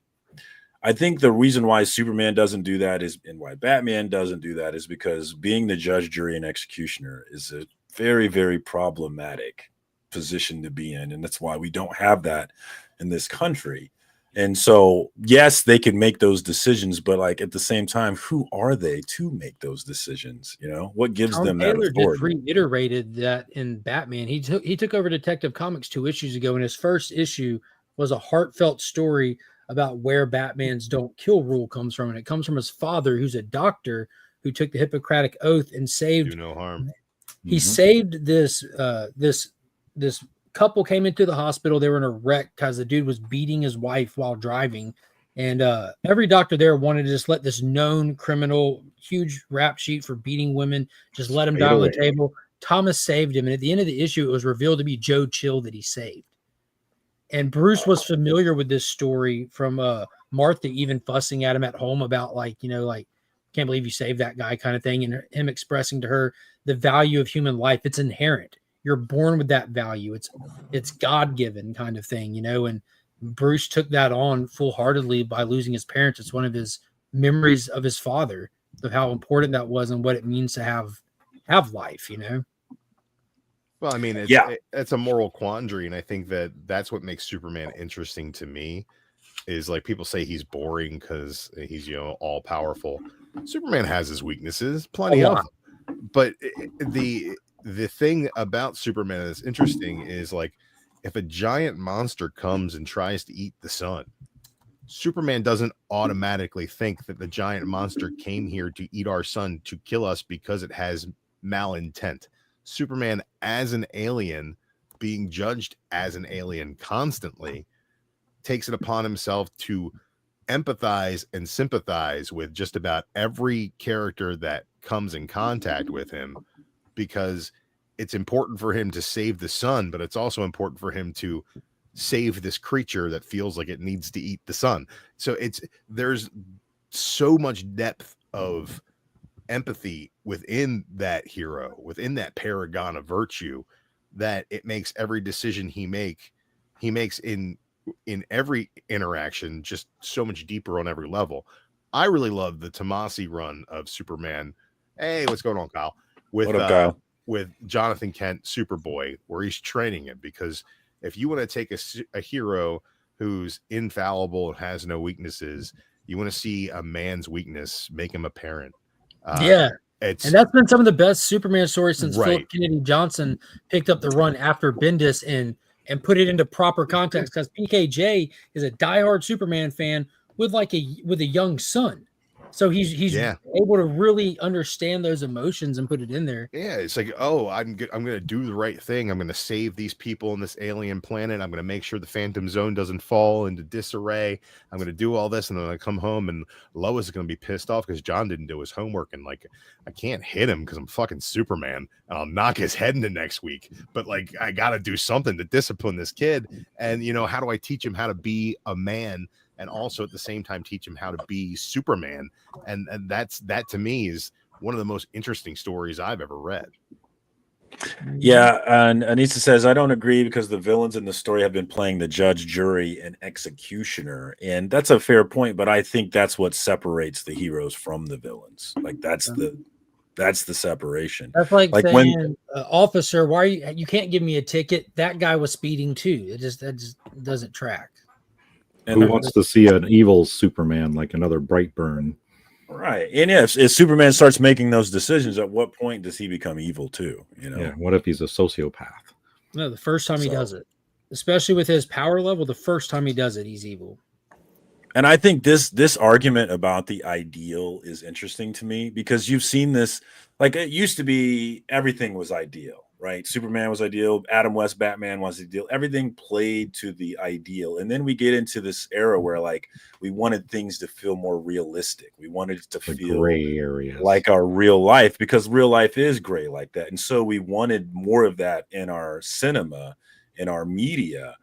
[SPEAKER 7] I think the reason why Superman doesn't do that is, and why Batman doesn't do that, is because being the judge, jury, and executioner is a very, very problematic position to be in, and that's why we don't have that in this country. And so, yes, they can make those decisions, but like at the same time, who are they to make those decisions? What gives them that authority?
[SPEAKER 2] Just reiterated that in Batman. He took over Detective Comics 2 issues ago, and his first issue was a heartfelt story about where Batman's don't kill rule comes from, and it comes from his father, who's a doctor who took the Hippocratic Oath and saved.
[SPEAKER 9] Do no harm.
[SPEAKER 2] He saved this couple came into the hospital. They were in a wreck because the dude was beating his wife while driving, and every doctor there wanted to just let this known criminal, huge rap sheet for beating women, just let him die on the table. Thomas saved him, and at the end of the issue, it was revealed to be Joe Chill that he saved. And Bruce was familiar with this story from Martha even fussing at him at home about can't believe you saved that guy kind of thing, and him expressing to her the value of human life. It's inherent. You're born with that value. It's God-given kind of thing, and Bruce took that on full-heartedly by losing his parents. It's one of his memories of his father, of how important that was and what it means to have life,
[SPEAKER 9] Well, I mean, it's a moral quandary, and I think that's what makes Superman interesting to me. Is like people say he's boring because he's all powerful. Superman has his weaknesses, plenty of them, but the thing about Superman that's interesting is like if a giant monster comes and tries to eat the sun, Superman doesn't automatically think that the giant monster came here to eat our sun to kill us because it has malintent. Superman, as an alien, being judged as an alien constantly, takes it upon himself to empathize and sympathize with just about every character that comes in contact with him, because it's important for him to save the sun, but it's also important for him to save this creature that feels like it needs to eat the sun. So there's so much depth of empathy within that hero, within that paragon of virtue, that it makes every decision he makes in every interaction just so much deeper on every level. I really love the Tomasi run of Superman. Hey, what's going on, Kyle?
[SPEAKER 7] What up, Kyle?
[SPEAKER 9] With Jonathan Kent, Superboy, where he's training him, because if you want to take a hero who's infallible and has no weaknesses, you want to see a man's weakness, make him apparent.
[SPEAKER 2] And that's been some of the best Superman stories since Philip Kennedy Johnson picked up the run after Bendis and put it into proper context, because PKJ is a diehard Superman fan with a young son. So he's able to really understand those emotions and put it in there.
[SPEAKER 9] Yeah, it's like, oh, I'm going to do the right thing. I'm going to save these people on this alien planet. I'm going to make sure the Phantom Zone doesn't fall into disarray. I'm going to do all this, and then I come home, and Lois is going to be pissed off because John didn't do his homework, and like, I can't hit him because I'm fucking Superman, and I'll knock his head into next week. But like, I got to do something to discipline this kid. And how do I teach him how to be a man, and also at the same time teach him how to be Superman? And that to me is one of the most interesting stories I've ever read.
[SPEAKER 7] Yeah, and Anissa says, I don't agree because the villains in the story have been playing the judge, jury, and executioner. And that's a fair point, but I think that's what separates the heroes from the villains. Like that's the separation.
[SPEAKER 2] That's like saying, when officer, why you can't give me a ticket? That guy was speeding too. That just doesn't track.
[SPEAKER 4] And who wants to see an evil Superman, like another Brightburn?
[SPEAKER 7] Right. And if Superman starts making those decisions, at what point does he become evil too?
[SPEAKER 4] Yeah. What if he's a sociopath?
[SPEAKER 2] No, the first time he does it, especially with his power level, the first time he does it, he's evil.
[SPEAKER 7] And I think this argument about the ideal is interesting to me, because you've seen this, like, it used to be everything was ideal. Right, Superman was ideal. Adam West, Batman was ideal. Everything played to the ideal, and then we get into this era where, like, we wanted things to feel more realistic. We wanted it to feel
[SPEAKER 4] gray areas,
[SPEAKER 7] like our real life, because real life is gray like that. And so we wanted more of that in our cinema, in our media.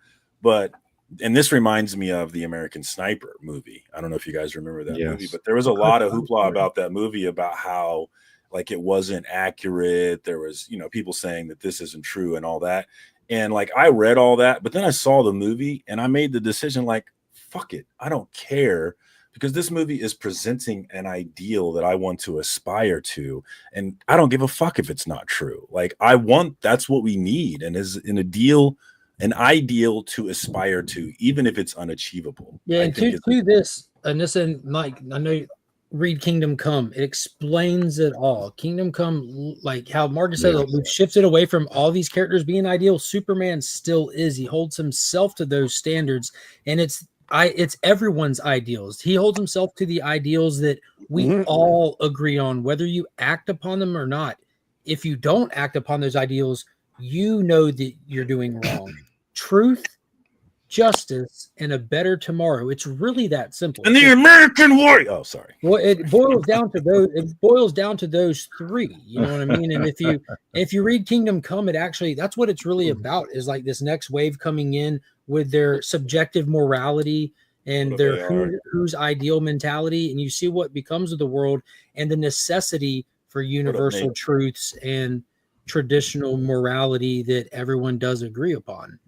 [SPEAKER 7] And this reminds me of the American Sniper movie. I don't know if you guys remember that movie, but there was a lot of hoopla about that movie, about how, like, it wasn't accurate. There was, people saying that this isn't true and all that. And like, I read all that, but then I saw the movie and I made the decision, like, fuck it. I don't care, because this movie is presenting an ideal that I want to aspire to. And I don't give a fuck if it's not true. Like, that's what we need. And is an ideal to aspire to, even if it's unachievable.
[SPEAKER 2] Yeah. And to this, and this, and Mike, I know, read Kingdom Come. It explains it all. Kingdom Come, like how Marcus said, we've shifted away from all these characters being ideal. Superman still is. He holds himself to those standards, and it's everyone's ideals. He holds himself to the ideals that we all agree on, whether you act upon them or not. If you don't act upon those ideals, you know that you're doing wrong. Truth, justice, and a better tomorrow. It's really that simple.
[SPEAKER 7] And the American warrior. Oh, sorry.
[SPEAKER 2] Well, it boils down to those. It boils down to those three. You know what I mean? And if you read Kingdom Come, that's what it's really about. Is like this next wave coming in with their subjective morality and their who's ideal mentality, and you see what becomes of the world and the necessity for universal truths and traditional morality that everyone does agree upon.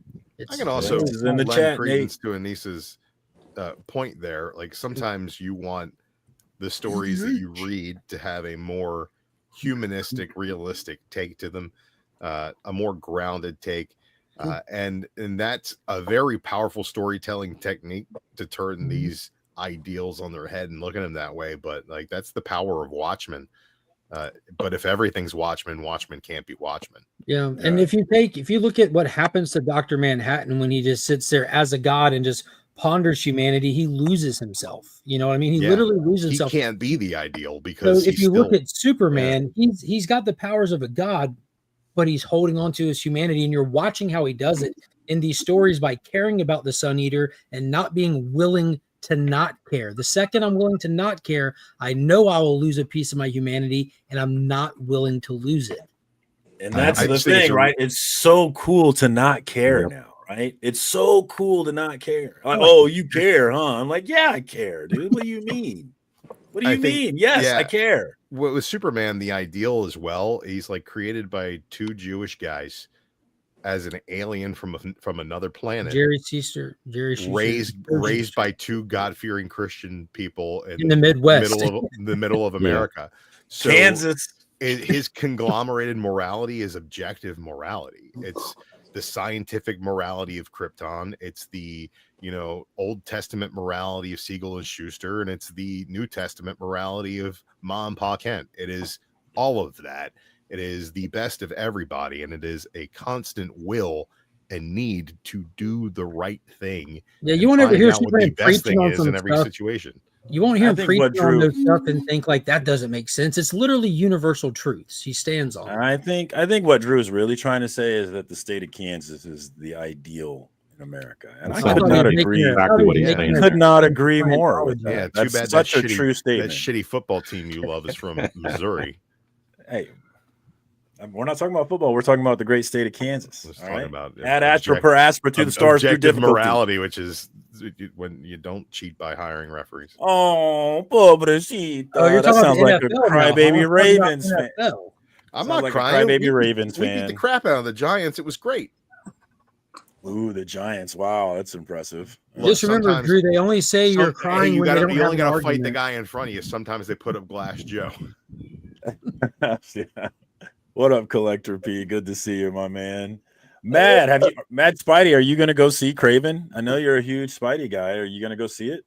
[SPEAKER 9] I can also lend credence to Anissa's point there. Like, sometimes you want the stories that you read to have a more humanistic, realistic take to them, a more grounded take, and that's a very powerful storytelling technique to turn these ideals on their head and look at them that way. But like, that's the power of Watchmen. But if everything's Watchmen, Watchmen can't be Watchmen.
[SPEAKER 2] Yeah. And if you look at what happens to Dr. Manhattan when he just sits there as a god and just ponders humanity, he loses himself. You know what I mean? He literally loses himself.
[SPEAKER 9] He can't be the ideal, because
[SPEAKER 2] so if you look at Superman, he's got the powers of a god, but he's holding on to his humanity, and you're watching how he does it in these stories by caring about the Sun Eater and not being willing to not care. The second I'm willing to not care, I know I will lose a piece of my humanity, and I'm not willing to lose it.
[SPEAKER 7] And that's the thing, right? It's so cool to not care now, right? It's so cool to not care. Like, oh, you care, huh? I'm like, yeah, I care, dude. What do you mean? What do you mean? Yes, I care.
[SPEAKER 9] Well, with Superman, the ideal as well, he's like created by two Jewish guys as an alien from another planet.
[SPEAKER 2] Jerry Schuster,
[SPEAKER 9] raised by two God-fearing Christian people
[SPEAKER 2] in the Midwest,
[SPEAKER 9] the middle of America. So
[SPEAKER 7] Kansas.
[SPEAKER 9] His conglomerated morality is objective morality. It's the scientific morality of Krypton. It's the Old Testament morality of Siegel and Schuster, and it's the New Testament morality of Ma and Pa Kent. It is all of that. It is the best of everybody, and it is a constant will and need to do the right thing.
[SPEAKER 2] Yeah, you won't ever hear Superman
[SPEAKER 9] preaching on some stuff. Situation.
[SPEAKER 2] You won't hear him preaching on those stuff and think like that doesn't make sense. It's literally universal truths he stands on.
[SPEAKER 7] I think what Drew is really trying to say is that the state of Kansas is the ideal in America, and I could not agree.
[SPEAKER 4] Exactly what he's saying.
[SPEAKER 7] Could not agree more with that.
[SPEAKER 9] Yeah,
[SPEAKER 7] that's
[SPEAKER 9] too bad
[SPEAKER 7] such a true statement.
[SPEAKER 9] That shitty football team you love is from Missouri.
[SPEAKER 7] Hey, we're not talking about football. We're talking about the great state of Kansas.
[SPEAKER 9] Let's talk about
[SPEAKER 7] add astra per aspera to the stars through difficulty.
[SPEAKER 9] Morality, which is when you don't cheat by hiring referees.
[SPEAKER 7] Oh, pobrecito. That sounds like a crybaby Ravens fan.
[SPEAKER 9] I'm not crying.
[SPEAKER 7] Crybaby Ravens fan.
[SPEAKER 9] We beat the crap out of the Giants. It was great.
[SPEAKER 7] Ooh, the Giants! Wow, that's impressive.
[SPEAKER 2] Just remember, Drew. They only say you're crying when you
[SPEAKER 9] only got to fight the guy in front of you. Sometimes they put up Glass Joe.
[SPEAKER 7] Yeah. What up, Collector P? Good to see you, my man. Matt, Matt Spidey, are you going to go see Craven? I know you're a huge Spidey guy. Are you going to go see it?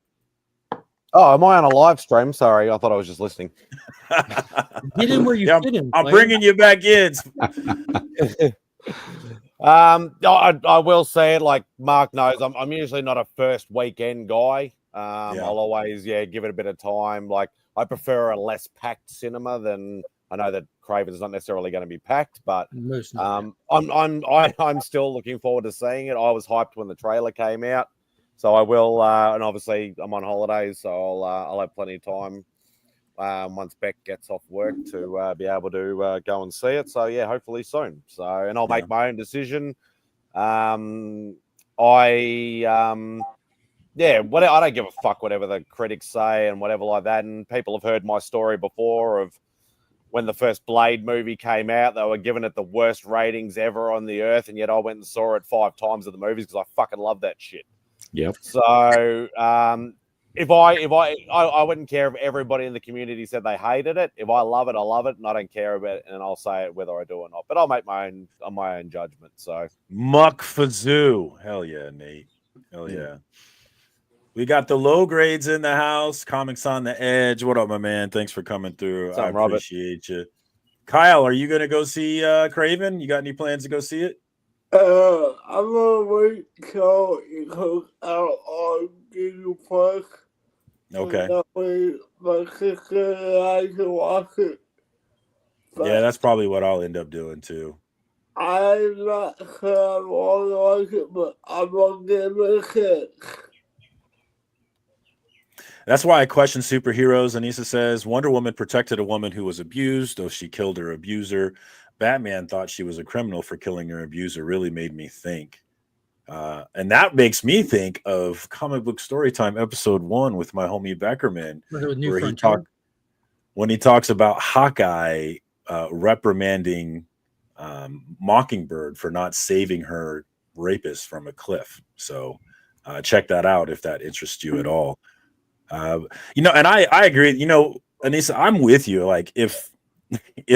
[SPEAKER 8] Oh, am I on a live stream? Sorry, I thought I was just listening.
[SPEAKER 2] Get in where you fit in.
[SPEAKER 7] I'm bringing you back in.
[SPEAKER 8] I will say it like Mark knows. I'm usually not a first weekend guy. I'll always give it a bit of time. Like I prefer a less packed cinema than I know that Craven's not necessarily going to be packed, but I'm still looking forward to seeing it. I was hyped when the trailer came out, so I will. And obviously, I'm on holidays, so I'll have plenty of time once Beck gets off work to be able to go and see it. So yeah, hopefully soon. So and I'll make my own decision. I don't give a fuck whatever the critics say and whatever like that. And people have heard my story before of when the first Blade movie came out, they were giving it the worst ratings ever on the earth, and yet I went and saw it 5 times at the movies because I fucking love that shit.
[SPEAKER 4] Yep.
[SPEAKER 8] So if I wouldn't care if everybody in the community said they hated it. If I love it, I love it, and I don't care about it, and I'll say it whether I do or not. But I'll make my own judgment. So
[SPEAKER 7] Muck Fazoo. Hell yeah, Nate. Hell yeah. We got the low grades in the house. Comics on the Edge. What up, my man? Thanks for coming through. I appreciate you. Kyle, are you going to go see Craven? You got any plans to go see it?
[SPEAKER 10] I'm going to wait till it comes out on Disney Plus.
[SPEAKER 7] Okay.
[SPEAKER 10] That way my sister and I can watch it. But
[SPEAKER 7] yeah, that's probably what I'll end up doing too.
[SPEAKER 10] I'm not sure I want to watch it, but I'm going to give it a chance.
[SPEAKER 7] That's why I question superheroes. Anissa says Wonder Woman protected a woman who was abused, though she killed her abuser. Batman thought she was a criminal for killing her abuser. Really made me think. And that makes me think of Comic Book Storytime episode 1 with my homie Beckerman, when he talks about Hawkeye reprimanding Mockingbird for not saving her rapist from a cliff. So check that out if that interests you at all. And I agree. Anissa, I'm with you. Like if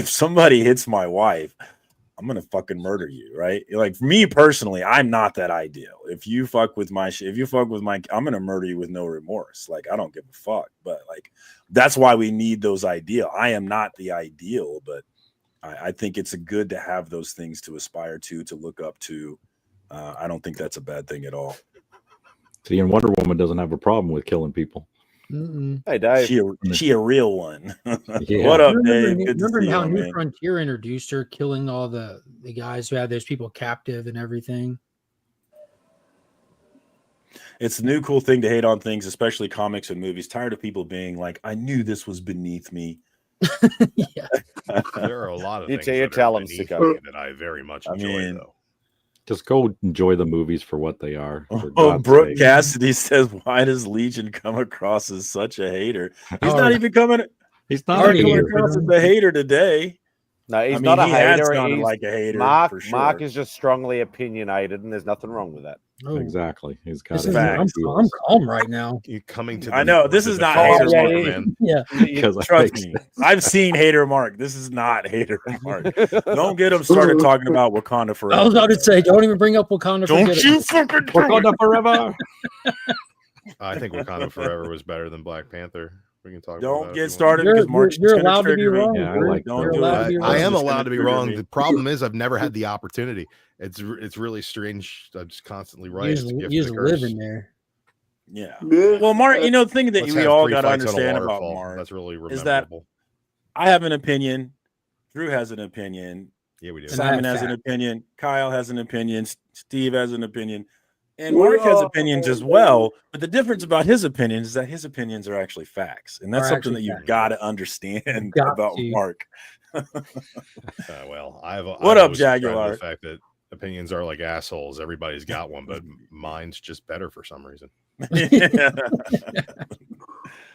[SPEAKER 7] somebody hits my wife, I'm gonna fucking murder you, right? Like for me personally, I'm not that ideal. If you fuck with my I'm gonna murder you with no remorse. Like I don't give a fuck. But like that's why we need those ideal. I am not the ideal, but I think it's good to have those things to aspire to look up to. I don't think that's a bad thing at all.
[SPEAKER 4] See, and Wonder Woman doesn't have a problem with killing people.
[SPEAKER 2] Mm-mm.
[SPEAKER 8] Hey, Dave.
[SPEAKER 7] She a real one.
[SPEAKER 4] Yeah.
[SPEAKER 7] What up, Dave?
[SPEAKER 2] Remember how New Frontier introduced her, killing all the guys who had those people captive and everything?
[SPEAKER 7] It's a new cool thing to hate on things, especially comics and movies. Tired of people being like, I knew this was beneath me.
[SPEAKER 2] Yeah.
[SPEAKER 9] There are a lot of things
[SPEAKER 8] You
[SPEAKER 9] that
[SPEAKER 8] tell
[SPEAKER 9] are
[SPEAKER 8] him,
[SPEAKER 9] beneath
[SPEAKER 8] sicko.
[SPEAKER 9] me that I very much enjoy, though.
[SPEAKER 4] Just go enjoy the movies for what they are. For
[SPEAKER 7] Oh,
[SPEAKER 4] God's
[SPEAKER 7] Brooke
[SPEAKER 4] sake.
[SPEAKER 7] Cassidy says, "Why does Legion come across as such a hater? He's
[SPEAKER 2] Oh,
[SPEAKER 7] not even coming.
[SPEAKER 4] He's
[SPEAKER 7] Not
[SPEAKER 4] not a
[SPEAKER 2] already
[SPEAKER 7] coming
[SPEAKER 4] hater.
[SPEAKER 7] across as a hater today.
[SPEAKER 8] No, he's
[SPEAKER 7] I mean,
[SPEAKER 8] not a
[SPEAKER 7] he had
[SPEAKER 8] hater.
[SPEAKER 7] sounded
[SPEAKER 8] He's
[SPEAKER 7] like a hater
[SPEAKER 8] Mark.
[SPEAKER 7] for sure.
[SPEAKER 8] Mark is just strongly opinionated, and there's nothing wrong with that.
[SPEAKER 2] Oh,
[SPEAKER 4] Exactly. He's got
[SPEAKER 2] this
[SPEAKER 4] his
[SPEAKER 2] is,
[SPEAKER 4] own
[SPEAKER 2] I'm
[SPEAKER 4] feels.
[SPEAKER 2] calm right now.
[SPEAKER 9] You coming to?
[SPEAKER 7] I know, this
[SPEAKER 9] the
[SPEAKER 7] is not
[SPEAKER 9] defense
[SPEAKER 7] hater
[SPEAKER 9] of
[SPEAKER 7] Mark.
[SPEAKER 9] Superman.
[SPEAKER 2] Yeah.
[SPEAKER 4] Because
[SPEAKER 7] Trust me, I've seen hater Mark. This is not hater Mark. Don't get him started talking about Wakanda forever.
[SPEAKER 2] I was about to say, don't even bring up Wakanda.
[SPEAKER 7] Don't
[SPEAKER 2] forget
[SPEAKER 7] you
[SPEAKER 2] it.
[SPEAKER 7] fucking do
[SPEAKER 4] Wakanda
[SPEAKER 7] it.
[SPEAKER 4] forever.
[SPEAKER 9] I think Wakanda Forever was better than Black Panther. We can talk about
[SPEAKER 7] Don't
[SPEAKER 9] that if
[SPEAKER 7] get
[SPEAKER 9] you want.
[SPEAKER 7] started because Mark's
[SPEAKER 2] You're
[SPEAKER 7] gonna
[SPEAKER 2] allowed to be
[SPEAKER 7] trigger me.
[SPEAKER 2] wrong.
[SPEAKER 4] Yeah, I
[SPEAKER 2] Drew.
[SPEAKER 4] like
[SPEAKER 2] You're
[SPEAKER 4] that.
[SPEAKER 2] allowed to be wrong.
[SPEAKER 9] I am
[SPEAKER 7] Just
[SPEAKER 9] allowed
[SPEAKER 7] gonna
[SPEAKER 9] to be
[SPEAKER 7] trigger
[SPEAKER 9] wrong.
[SPEAKER 7] me.
[SPEAKER 9] The problem is I've never had the opportunity. It's really strange. I'm just constantly right.
[SPEAKER 2] You
[SPEAKER 9] It's a gift
[SPEAKER 2] just
[SPEAKER 9] and a curse.
[SPEAKER 2] live in there.
[SPEAKER 7] Yeah.
[SPEAKER 10] Yeah.
[SPEAKER 7] Well, Mark, you know the thing that
[SPEAKER 9] Let's
[SPEAKER 7] we
[SPEAKER 9] have
[SPEAKER 7] all
[SPEAKER 9] 3
[SPEAKER 7] got to
[SPEAKER 9] fights on a
[SPEAKER 7] understand about
[SPEAKER 9] waterfall.
[SPEAKER 7] Mark
[SPEAKER 9] That's really
[SPEAKER 7] is that
[SPEAKER 9] rememberable.
[SPEAKER 7] I have an opinion. Drew has an opinion.
[SPEAKER 9] Yeah, we do.
[SPEAKER 2] And I
[SPEAKER 7] Simon
[SPEAKER 2] have
[SPEAKER 7] has an
[SPEAKER 2] facts.
[SPEAKER 7] opinion. Kyle has an opinion. Steve has an opinion. And
[SPEAKER 10] We
[SPEAKER 7] Mark has
[SPEAKER 10] all-
[SPEAKER 7] opinions as well. But the difference about his opinions is that his opinions are actually facts. And that's
[SPEAKER 2] Are
[SPEAKER 7] something
[SPEAKER 2] actually
[SPEAKER 7] that you've
[SPEAKER 2] facts.
[SPEAKER 7] got to understand
[SPEAKER 2] Got
[SPEAKER 7] about
[SPEAKER 2] to.
[SPEAKER 7] Mark.
[SPEAKER 9] Well,
[SPEAKER 7] What up,
[SPEAKER 9] always subscribed to
[SPEAKER 7] Jaguar?
[SPEAKER 9] the fact that opinions are like assholes. Everybody's got one, but mine's just better for some reason.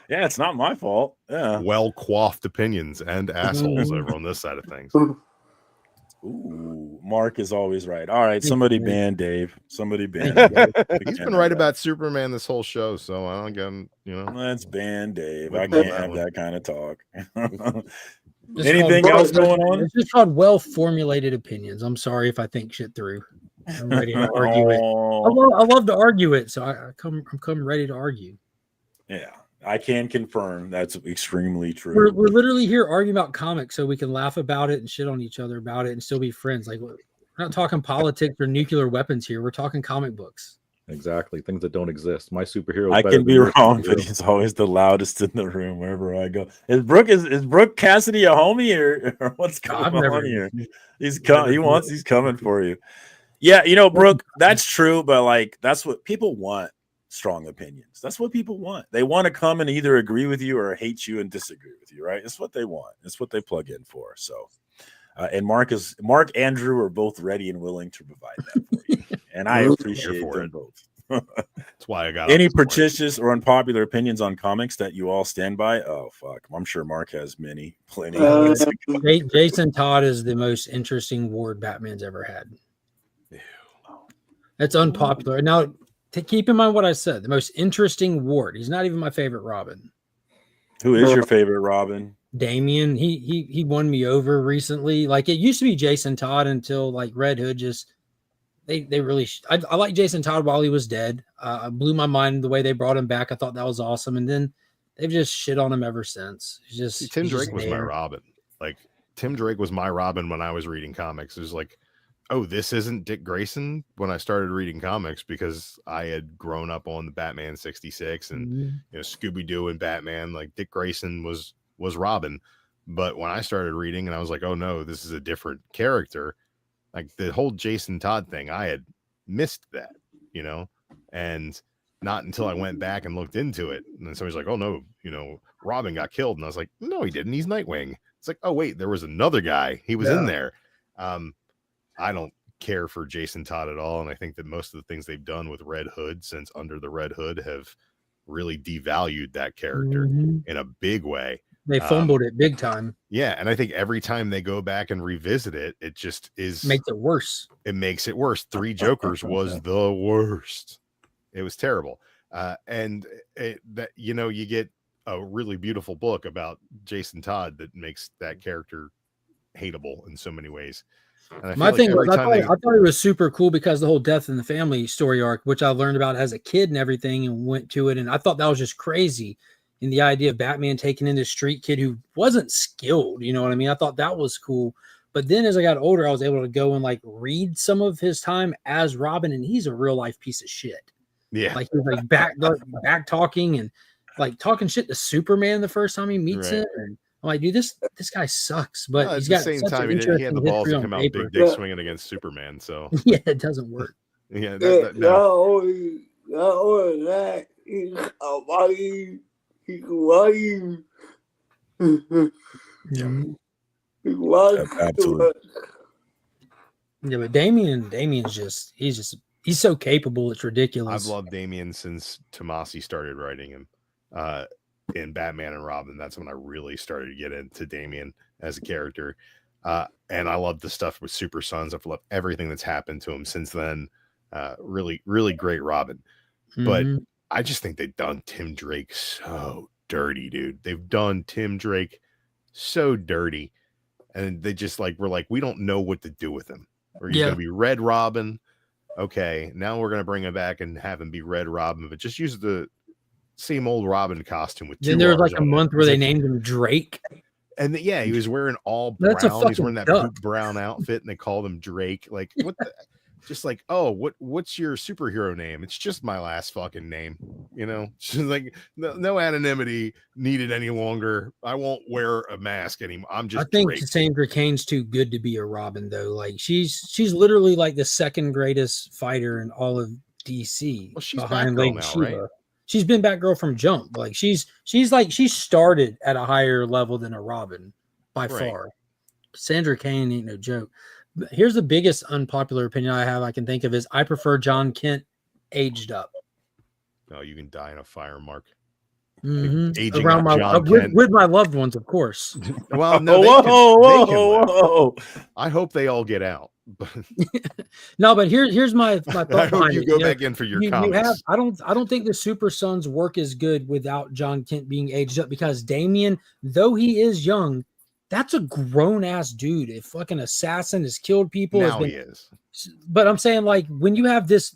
[SPEAKER 7] Yeah, it's not my fault. Yeah.
[SPEAKER 9] Well coiffed opinions and assholes over on this side of things.
[SPEAKER 7] Ooh, Mark is always right. All right, somebody ban Dave. Somebody ban.
[SPEAKER 2] Thank
[SPEAKER 7] Dave.
[SPEAKER 9] He's been right about Superman this whole show, so I don't get him,
[SPEAKER 7] Let's ban Dave. I
[SPEAKER 9] Wouldn't
[SPEAKER 7] can't
[SPEAKER 9] know that
[SPEAKER 7] have
[SPEAKER 9] one.
[SPEAKER 7] that kind of talk.
[SPEAKER 2] It's
[SPEAKER 7] Anything
[SPEAKER 2] called-
[SPEAKER 7] else going on?
[SPEAKER 2] It's just called well-formulated opinions. I'm sorry if I think shit through. I'm ready to argue it.
[SPEAKER 7] Oh,
[SPEAKER 2] I love to argue it, so I'm come ready to argue.
[SPEAKER 7] yeah, I can confirm that's extremely true.
[SPEAKER 2] We're literally here arguing about comics so we can laugh about it and shit on each other about it and still be friends. Like, we're not talking politics or nuclear weapons here. We're talking comic books.
[SPEAKER 4] Exactly. Things that don't exist. My superhero.
[SPEAKER 7] I can be wrong, but he's always the loudest in the room wherever I go. Is Brooke Cassidy a homie or what's going on here? He's coming for you. Yeah, Brooke, that's true, but like that's what people want. Strong opinions. That's what people want. They want to come and either agree with you or hate you and disagree with you, right? It's what they want. It's what they plug in for. So, and Mark and Drew are both ready and willing to provide that for you, and I appreciate them both.
[SPEAKER 9] That's why I got
[SPEAKER 7] any pretentious or unpopular opinions on comics that you all stand by. Oh fuck, I'm sure Mark has plenty.
[SPEAKER 2] Jason Todd is the most interesting ward Batman's ever had. That's unpopular. Now, to keep in mind what I said, the most interesting ward. He's not even my favorite Robin.
[SPEAKER 7] Who is your favorite Robin?
[SPEAKER 2] Damian. He won me over recently. Like, it used to be Jason Todd until like Red Hood just they really. I like Jason Todd while he was dead. Blew my mind the way they brought him back. I thought that was awesome, and then they've just shit on him ever since.
[SPEAKER 9] Tim Drake was my Robin. Like, Tim Drake was my Robin when I was reading comics. It was like, oh, this isn't Dick Grayson when I started reading comics, because I had grown up on the Batman 66 and Scooby-Doo and Batman. Like, Dick Grayson was Robin. But when I started reading and I was like, oh no, this is a different character. Like, the whole Jason Todd thing, I had missed that, and not until I went back and looked into it. And then somebody's like, oh no, Robin got killed. And I was like, no, he didn't. He's Nightwing. It's like, oh wait, there was another guy. He was in there. I don't care for Jason Todd at all. And I think that most of the things they've done with Red Hood since Under the Red Hood have really devalued that character in a big way.
[SPEAKER 2] They fumbled it big time.
[SPEAKER 9] Yeah. And I think every time they go back and revisit it, it just
[SPEAKER 2] makes it worse.
[SPEAKER 9] It makes it worse. Three Jokers was the worst. It was terrible. You get a really beautiful book about Jason Todd that makes that character hateable in so many ways.
[SPEAKER 2] My thing was, I thought it was super cool because the whole death in the family story arc, which I learned about as a kid and everything, and went to it, and I thought that was just crazy. In the idea of Batman taking in this street kid who wasn't skilled, you know what I mean? I thought that was cool. But then as I got older, I was able to go and like read some of his time as Robin, and he's a real life piece of shit.
[SPEAKER 9] Yeah,
[SPEAKER 2] like he's like back talking and like talking shit to Superman the first time he meets him. And I'm like, dude, this guy sucks. But he's got
[SPEAKER 9] at the same
[SPEAKER 2] such
[SPEAKER 9] time
[SPEAKER 2] an
[SPEAKER 9] he had the balls to come out
[SPEAKER 2] paper.
[SPEAKER 9] big dick swinging against Superman. So
[SPEAKER 2] yeah, it doesn't work.
[SPEAKER 9] Yeah,
[SPEAKER 10] not only that, he's lying. He's lying.
[SPEAKER 7] Absolutely.
[SPEAKER 2] Yeah, but Damien's he's so capable. It's ridiculous.
[SPEAKER 9] I've loved Damien since Tomasi started writing him in Batman and Robin. That's when I really started to get into Damien as a character. And I love the stuff with Super Sons. I've loved everything that's happened to him since then. Really, really great Robin. But I just think they've done Tim Drake so dirty, dude. They've done Tim Drake so dirty. And they just we're like, we don't know what to do with him. Or he's going to be Red Robin. Okay, now we're going to bring him back and have him be Red Robin, but just use the same old Robin costume with two.
[SPEAKER 2] Then there was a month where they named him Drake.
[SPEAKER 9] And he was wearing all brown. He's wearing that brown outfit, and they called him Drake. Like, what the? Just like, oh, what's your superhero name? It's just my last fucking name. Just like no anonymity needed any longer. I won't wear a mask anymore. I'm just. I
[SPEAKER 2] think
[SPEAKER 9] Drake.
[SPEAKER 2] Cassandra Cain's too good to be a Robin, though. Like she's literally like the second greatest fighter in all of DC.
[SPEAKER 9] Well, she's
[SPEAKER 2] behind
[SPEAKER 9] Batgirl
[SPEAKER 2] Lady
[SPEAKER 9] now,
[SPEAKER 2] Shiva.
[SPEAKER 9] right?
[SPEAKER 2] She's been Batgirl from jump. Like she started at a higher level than a Robin by far. Cassandra Cain ain't no joke. Here's the biggest unpopular opinion I can think of is I prefer John Kent aged up.
[SPEAKER 9] No, you can die in a fire, Mark.
[SPEAKER 2] Aging around with my loved ones, of course.
[SPEAKER 9] Well, no, I hope they all get out.
[SPEAKER 2] No, but here's my thought.
[SPEAKER 9] I hope you go back in for your comics.
[SPEAKER 2] I don't think the Super Sons work as good without John Kent being aged up because Damian, though he is young, that's a grown ass dude. A fucking assassin has killed people.
[SPEAKER 9] Now he is.
[SPEAKER 2] But I'm saying, like, when you have this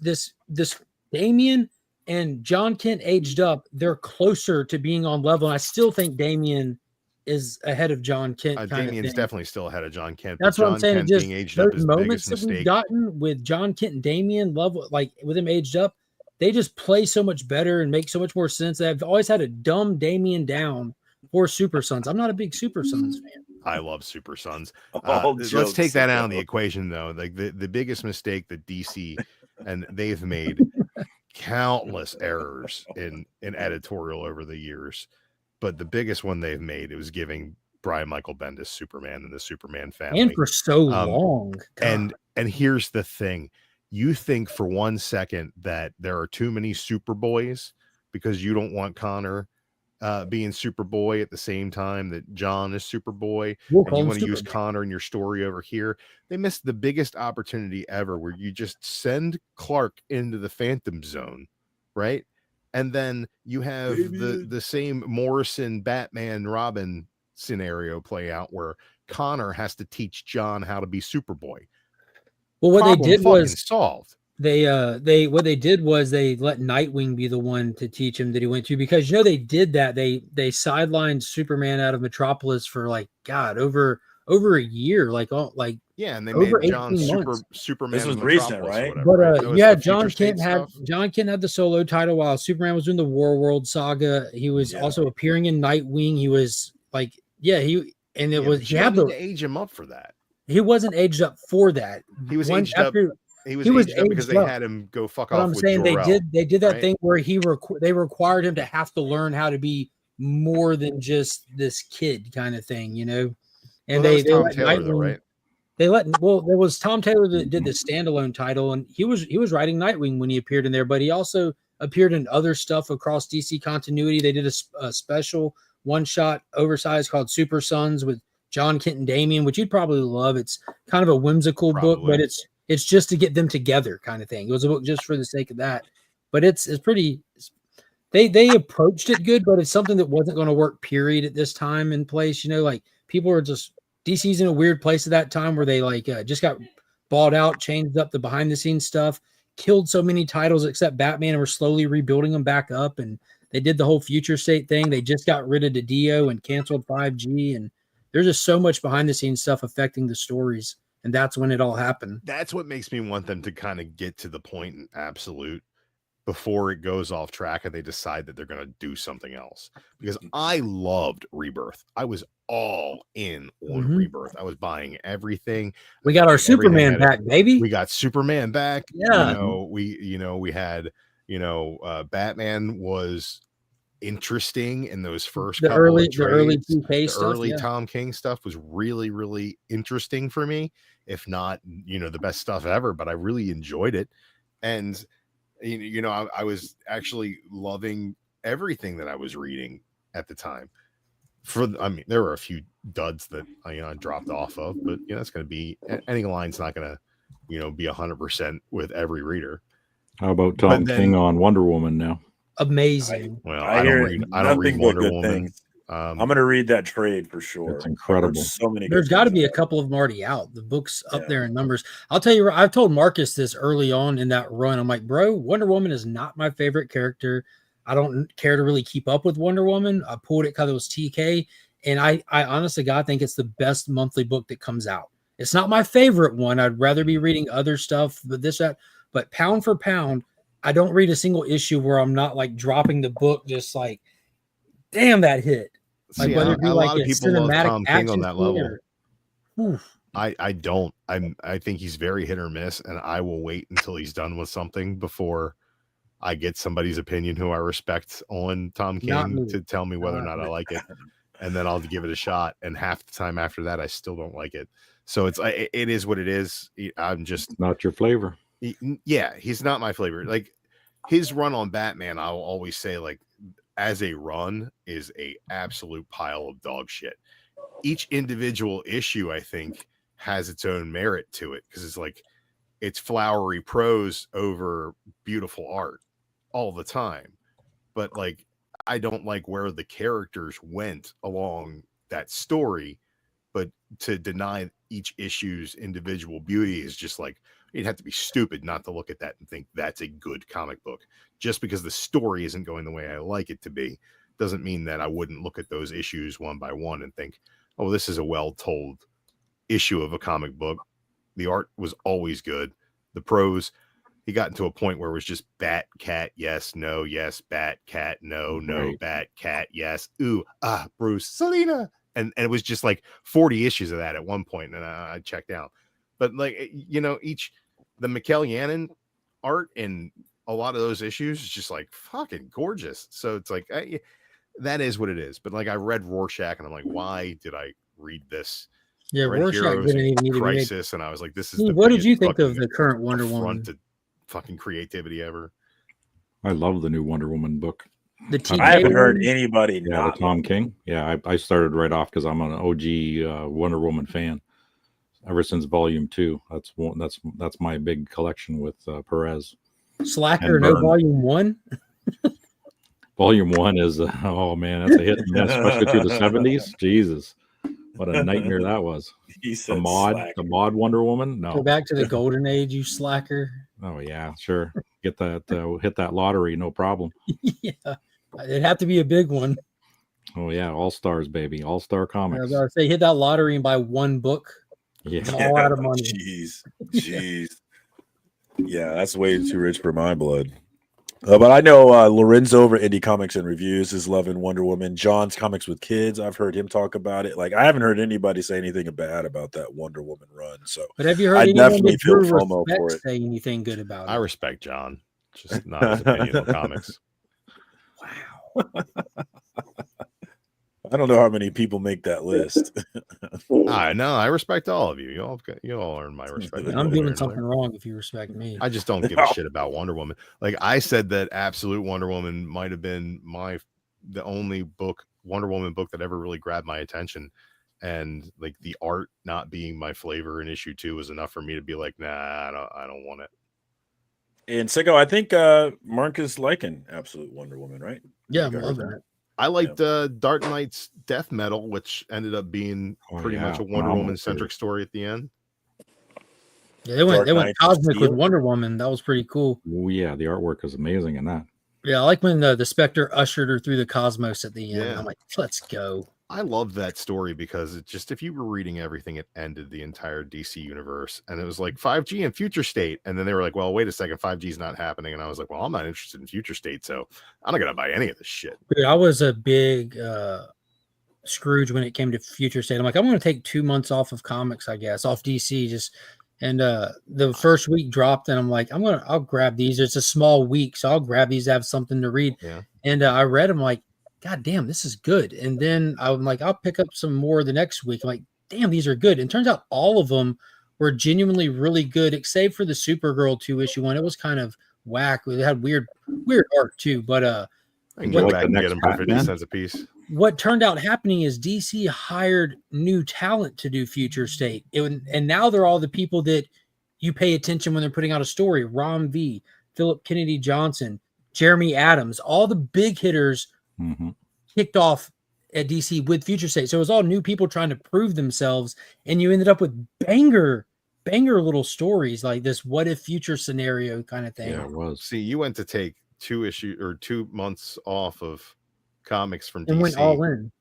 [SPEAKER 2] Damian and John Kent aged up, they're closer to being on level. And I still think Damian is ahead of John Kent.
[SPEAKER 9] Damian's definitely still ahead of John Kent.
[SPEAKER 2] That's what I'm saying.
[SPEAKER 9] Kent
[SPEAKER 2] Just
[SPEAKER 9] being aged
[SPEAKER 2] those
[SPEAKER 9] up is
[SPEAKER 2] moments
[SPEAKER 9] the
[SPEAKER 2] that we've gotten with John Kent and Damian, like with him aged up, they just play so much better and make so much more sense. I've always had to dumb Damian down for Super Sons. I'm not a big Super Sons fan.
[SPEAKER 9] I love Super Sons. Let's take that out of the equation, though. Like the biggest mistake that DC and they've made countless errors in editorial over the years, but the biggest one they've made, it was giving Brian Michael Bendis Superman and the Superman family,
[SPEAKER 2] and for so long.
[SPEAKER 9] And here's the thing: you think for 1 second that there are too many Superboys because you don't want Connor being Superboy at the same time that John is Superboy, and you want to use Connor in your story over here. They missed the biggest opportunity ever, where you just send Clark into the Phantom Zone, right? And then you have the same Morrison Batman Robin scenario play out, where Connor has to teach John how to be Superboy.
[SPEAKER 2] Well, what they did was
[SPEAKER 9] solved.
[SPEAKER 2] They let Nightwing be the one to teach him that he went to, because they did that. They sidelined Superman out of Metropolis for over a year,
[SPEAKER 9] and they made John Superman.
[SPEAKER 1] This was recent, right?
[SPEAKER 2] But John Kent had the solo title while Superman was doing the War saga. He was also appearing in Nightwing. He was he had to
[SPEAKER 9] age him up for that.
[SPEAKER 2] He wasn't aged up for that.
[SPEAKER 9] He was aged up. He was aged up because they had him go fuck off.
[SPEAKER 2] I'm saying
[SPEAKER 9] Jor-El,
[SPEAKER 2] they did that thing where they required him to have to learn how to be more than just this kid kind of thing, And they let Nightwing, there was Tom Taylor that did the standalone title, and he was writing Nightwing when he appeared in there, but he also appeared in other stuff across DC continuity. They did a special one-shot oversized called Super Sons with John Kent and Damian, which you'd probably love. It's kind of a whimsical book, but it's just to get them together kind of thing. It was a book just for the sake of that, but it's pretty. They approached it good, but it's something that wasn't going to work. Period. At this time and place, people are just DC's in a weird place at that time where they just got bought out, changed up the behind the scenes stuff, killed so many titles except Batman, and were slowly rebuilding them back up. And they did the whole future state thing. They just got rid of Dio and canceled 5G, and there's just so much behind the scenes stuff affecting the stories. And that's when it all happened.
[SPEAKER 9] That's what makes me want them to kind of get to the point in Absolute before it goes off track and they decide that they're going to do something else. Because I loved Rebirth. I was all in on Rebirth. I was buying everything.
[SPEAKER 2] We got our Superman back, baby.
[SPEAKER 9] We got Superman back.
[SPEAKER 2] Yeah.
[SPEAKER 9] We had, Batman was interesting in those first
[SPEAKER 2] The
[SPEAKER 9] couple
[SPEAKER 2] early
[SPEAKER 9] of trades.
[SPEAKER 2] PK
[SPEAKER 9] The
[SPEAKER 2] stuff,
[SPEAKER 9] early
[SPEAKER 2] yeah.
[SPEAKER 9] Tom King stuff was really, really interesting for me, if not, the best stuff ever, but I really enjoyed it. And, I was actually loving everything that I was reading at the time. There were a few duds that I dropped off of, but it's going to be, any line's not going to, be 100% with every reader.
[SPEAKER 4] How about Tom King on Wonder Woman now?
[SPEAKER 2] Amazing.
[SPEAKER 9] I don't read Wonder Woman.
[SPEAKER 7] I'm going to read that trade for sure.
[SPEAKER 4] It's incredible.
[SPEAKER 7] So many.
[SPEAKER 2] There's got to be a couple of them already out. The book's up there in numbers. I'll tell you, I've told Marcus this early on in that run. I'm like, bro, Wonder Woman is not my favorite character. I don't care to really keep up with Wonder Woman. I pulled it because it was TK. And I honestly, God, think it's the best monthly book that comes out. It's not my favorite one. I'd rather be reading other stuff, but pound for pound, I don't read a single issue where I'm not like dropping the book, just like, damn, that hit. Like whether it be like a cinematic
[SPEAKER 9] Tom King on that level.
[SPEAKER 2] I
[SPEAKER 9] don't. I think he's very hit or miss, and I will wait until he's done with something before I get somebody's opinion who I respect on Tom King to tell me whether or not I like it. And then I'll give it a shot. And half the time after that, I still don't like it. So it is what it is. I'm just
[SPEAKER 4] not your flavor.
[SPEAKER 9] Yeah, he's not my flavor. Like his run on Batman, I'll always say, like, as a run is a absolute pile of dog shit. Each individual issue, I think, has its own merit to it because it's flowery prose over beautiful art all the time. But like, I don't like where the characters went along that story, but to deny each issue's individual beauty is just like, you'd have to be stupid not to look at that and think that's a good comic book. Just because the story isn't going the way I like it to be doesn't mean that I wouldn't look at those issues one by one and think, oh, this is a well-told issue of a comic book. The art was always good. The prose, he got into a point where it was just bat, cat, yes, no, yes, bat, cat, no, no, bat, cat, yes, ooh, Bruce, Selena. And it was just like 40 issues of that at one point, and I checked out. But like, the Mikkel Yannon art in a lot of those issues is just like fucking gorgeous. So it's like, that is what it is. But like, I read Rorschach and I'm like, why did I read this?
[SPEAKER 2] Yeah, Rorschach didn't even need
[SPEAKER 9] Crisis, and I was like, this is
[SPEAKER 2] what did you think of the current Wonder Woman?
[SPEAKER 9] Fucking creativity ever.
[SPEAKER 4] I love the new Wonder Woman book.
[SPEAKER 7] I haven't heard anybody.
[SPEAKER 4] The Tom King. Yeah, I started right off because I'm an OG Wonder Woman fan. Ever since Volume 2, that's my big collection with Perez.
[SPEAKER 2] Slacker, no Volume 1.
[SPEAKER 4] Volume 1 is oh man, that's a hit and miss, especially through the 70s. Jesus, what a nightmare that was. The mod Wonder Woman. No,
[SPEAKER 2] go back to the golden age, you slacker.
[SPEAKER 4] Oh yeah, sure. Get that hit that lottery, no problem.
[SPEAKER 2] Yeah, it'd have to be a big one.
[SPEAKER 4] Oh yeah, All Stars, baby, All Star Comics.
[SPEAKER 2] I was gonna say, hit that lottery and buy one book.
[SPEAKER 4] Yeah,
[SPEAKER 2] all out of money.
[SPEAKER 7] Jeez. Yeah, that's way too rich for my blood. But I know Lorenzo over Indie Comics and Reviews is loving Wonder Woman. John's Comics with Kids, I've heard him talk about it. Like, I haven't heard anybody say anything bad about that Wonder Woman run. So,
[SPEAKER 2] but have you heard anyone that Drew respects say anything good about it?
[SPEAKER 9] I respect John, just not his opinion on comics.
[SPEAKER 2] Wow.
[SPEAKER 7] I don't know how many people make that list.
[SPEAKER 9] I know. I respect all of you. You all earn my respect.
[SPEAKER 2] I'm doing something wrong if you respect me.
[SPEAKER 9] I just don't give a shit about Wonder Woman. Like I said, that Absolute Wonder Woman might have been the only Wonder Woman book that ever really grabbed my attention, and like the art not being my flavor in issue 2 was enough for me to be like, nah, I don't want it.
[SPEAKER 7] And Sicko, I think Marcus liking Absolute Wonder Woman, right?
[SPEAKER 2] Yeah, I love that.
[SPEAKER 9] I liked Dark Knight's Death Metal, which ended up being pretty much a Wonder Woman centric story at the end.
[SPEAKER 2] Yeah, they went cosmic with Wonder Woman. That was pretty cool.
[SPEAKER 4] Oh yeah, the artwork is amazing in that.
[SPEAKER 2] Yeah, I like when the Spectre ushered her through the cosmos at the end. Yeah. I'm like, let's go.
[SPEAKER 9] I loved that story because it just, if you were reading everything, it ended the entire DC universe. And it was like 5G and future state. And then they were like, well, wait a second, 5G is not happening. And I was like, well, I'm not interested in future state, so I'm not going to buy any of this shit.
[SPEAKER 2] Dude, I was a big Scrooge when it came to future state. I'm like, I'm going to take 2 months off of comics, I guess, off DC. And the first week dropped, and I'm like, I'll grab these. It's a small week, so I'll grab these to have something to read.
[SPEAKER 9] Yeah.
[SPEAKER 2] And I read them like, God damn, this is good. And then I'm like, I'll pick up some more the next week. I'm like, damn, these are good. And turns out all of them were genuinely really good, except for the Supergirl 2-issue one. It was kind of whack. It had weird art too. But
[SPEAKER 9] I can go back and get them for 50 cents a piece.
[SPEAKER 2] What turned out happening is DC hired new talent to do Future State. And now they're all the people that you pay attention when they're putting out a story. Rom V, Philip Kennedy Johnson, Jeremy Adams, all the big hitters kicked off at DC with Future State. So it was all new people trying to prove themselves. And you ended up with banger little stories like this what if future scenario kind of thing.
[SPEAKER 4] Yeah, it was.
[SPEAKER 9] See, you went to take 2 months off of comics from
[SPEAKER 2] and
[SPEAKER 9] DC.
[SPEAKER 2] Went all in.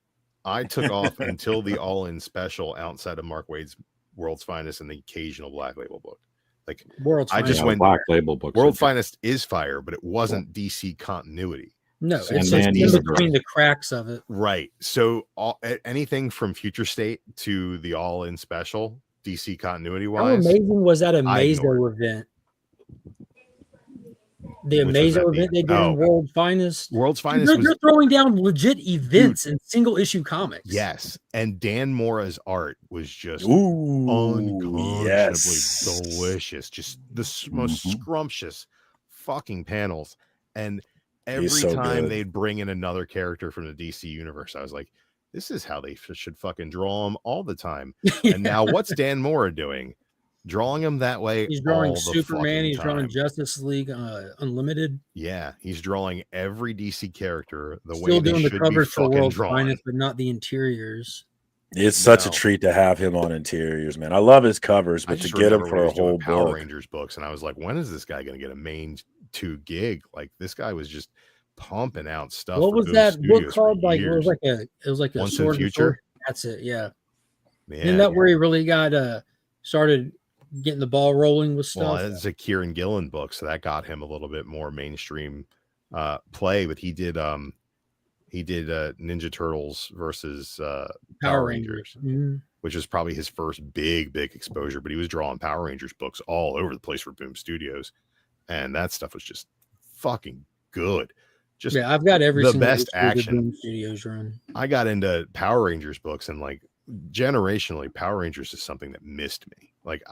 [SPEAKER 9] I took off until the all-in special outside of Mark Waid's World's Finest and the occasional Black Label book. Like
[SPEAKER 2] World's
[SPEAKER 9] I just
[SPEAKER 2] Finest.
[SPEAKER 9] went
[SPEAKER 4] Black Label books.
[SPEAKER 9] World Finest is fire, but it wasn't DC continuity.
[SPEAKER 2] No,
[SPEAKER 9] So
[SPEAKER 2] it's
[SPEAKER 4] And
[SPEAKER 2] just
[SPEAKER 4] then
[SPEAKER 2] in between the cracks of it.
[SPEAKER 9] right. So anything from Future State to the all-in special, DC continuity
[SPEAKER 2] How
[SPEAKER 9] wise,
[SPEAKER 2] amazing was that
[SPEAKER 9] I ignored
[SPEAKER 2] Amazo event? The
[SPEAKER 9] Which was that
[SPEAKER 2] Amazo event they did
[SPEAKER 9] Oh.
[SPEAKER 2] in World Finest.
[SPEAKER 9] World's Finest
[SPEAKER 2] They're,
[SPEAKER 9] was
[SPEAKER 2] they're throwing down legit events in single issue comics.
[SPEAKER 9] yes, and Dan Mora's art was just
[SPEAKER 7] Ooh,
[SPEAKER 9] unconscionably delicious. Just the most
[SPEAKER 7] Mhm.
[SPEAKER 9] scrumptious fucking panels. And every
[SPEAKER 7] He's so
[SPEAKER 9] time
[SPEAKER 7] good.
[SPEAKER 9] they'd bring in another character from the DC universe, I was like, this is how they should fucking draw them all the time. And now what's Dan Mora doing? Drawing them that way.
[SPEAKER 2] He's drawing
[SPEAKER 9] all the
[SPEAKER 2] Superman.
[SPEAKER 9] fucking
[SPEAKER 2] He's drawing
[SPEAKER 9] time.
[SPEAKER 2] Justice League Unlimited.
[SPEAKER 9] Yeah, he's drawing every DC character the way
[SPEAKER 2] Still
[SPEAKER 9] they
[SPEAKER 2] doing the
[SPEAKER 9] should be
[SPEAKER 2] covers for
[SPEAKER 9] fucking
[SPEAKER 2] World
[SPEAKER 9] drawn.
[SPEAKER 2] Finest, but not the interiors.
[SPEAKER 7] It's such a
[SPEAKER 9] No.
[SPEAKER 7] treat to have him on interiors, man. I love his covers,
[SPEAKER 9] I
[SPEAKER 7] but to
[SPEAKER 9] just
[SPEAKER 7] get him
[SPEAKER 9] remember when
[SPEAKER 7] for
[SPEAKER 9] he
[SPEAKER 7] a
[SPEAKER 9] was doing
[SPEAKER 7] whole
[SPEAKER 9] Power
[SPEAKER 7] book.
[SPEAKER 9] Rangers books, and I was like, when is this guy going to get a main 2 gig? Like this guy was just pumping out stuff.
[SPEAKER 2] What
[SPEAKER 9] for
[SPEAKER 2] was
[SPEAKER 9] Boom
[SPEAKER 2] that book
[SPEAKER 9] Studios for
[SPEAKER 2] called? Like it
[SPEAKER 9] years.
[SPEAKER 2] was like a
[SPEAKER 9] Once in
[SPEAKER 2] Sword and
[SPEAKER 9] Future?
[SPEAKER 2] Sword. That's it. Yeah.
[SPEAKER 9] Yeah.
[SPEAKER 2] Isn't that where he really got started getting the ball rolling with
[SPEAKER 9] Well,
[SPEAKER 2] stuff?
[SPEAKER 9] it's a Kieran Gillen book, so that got him a little bit more mainstream play. But he did Ninja Turtles versus Power Rangers,
[SPEAKER 2] Mhm.
[SPEAKER 9] which was probably his first big exposure. But he was drawing Power Rangers books all over the place for Boom Studios, and that stuff was just fucking good. Just
[SPEAKER 2] Yeah, I've got every
[SPEAKER 9] the
[SPEAKER 2] single
[SPEAKER 9] best
[SPEAKER 2] issue of the
[SPEAKER 9] action.
[SPEAKER 2] Boom Studios run.
[SPEAKER 9] I got into Power Rangers books, and like generationally, Power Rangers is something that missed me. Like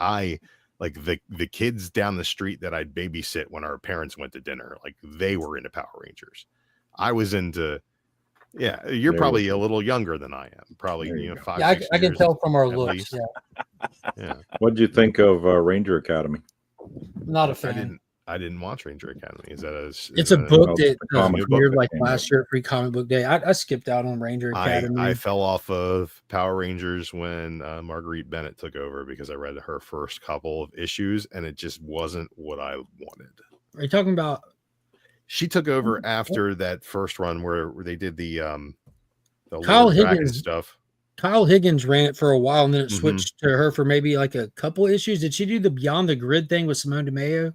[SPEAKER 9] the kids down the street that I'd babysit when our parents went to dinner, like they were into Power Rangers. I was into, yeah, you're
[SPEAKER 4] There
[SPEAKER 9] probably
[SPEAKER 4] we
[SPEAKER 9] a little younger than I am. Probably,
[SPEAKER 4] There
[SPEAKER 9] you
[SPEAKER 4] you
[SPEAKER 9] know,
[SPEAKER 4] go.
[SPEAKER 9] 5,
[SPEAKER 2] Yeah,
[SPEAKER 9] 6
[SPEAKER 2] I can
[SPEAKER 9] years
[SPEAKER 2] tell from our
[SPEAKER 9] at
[SPEAKER 2] looks.
[SPEAKER 9] least.
[SPEAKER 2] Yeah,
[SPEAKER 9] Yeah.
[SPEAKER 4] What did you think of Ranger Academy?
[SPEAKER 2] not a fan.
[SPEAKER 9] I didn't watch Ranger Academy. Is that
[SPEAKER 2] It's a book that
[SPEAKER 4] comic book
[SPEAKER 2] premiered
[SPEAKER 4] that
[SPEAKER 2] like
[SPEAKER 4] came
[SPEAKER 2] last year at Free Comic Book Day. I skipped out on Ranger Academy.
[SPEAKER 9] I fell off of Power Rangers when Marguerite Bennett took over because I read her first couple of issues and it just wasn't what I wanted.
[SPEAKER 2] Are you talking about?
[SPEAKER 9] She took over after that first run where they did the
[SPEAKER 2] Kyle
[SPEAKER 9] Lord Dragon
[SPEAKER 2] Higgins
[SPEAKER 9] stuff.
[SPEAKER 2] Kyle Higgins ran it for a while, and then it
[SPEAKER 9] Mhm.
[SPEAKER 2] switched to her for maybe like a couple issues. Did she do the Beyond the Grid thing with Simone DeMeo?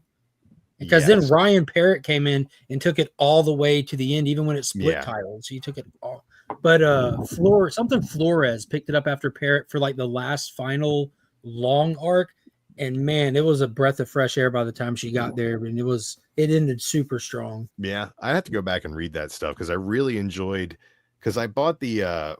[SPEAKER 2] Because then
[SPEAKER 9] Yes.
[SPEAKER 2] Ryan Parrott came in and took it all the way to the end, even when it split
[SPEAKER 9] Yeah.
[SPEAKER 2] titles. He took it all. But Flores picked it up after Parrott for like the last final long arc. And man, it was a breath of fresh air by the time she got there. And it ended super strong.
[SPEAKER 9] Yeah, I have to go back and read that stuff because I really enjoyed. Because I bought the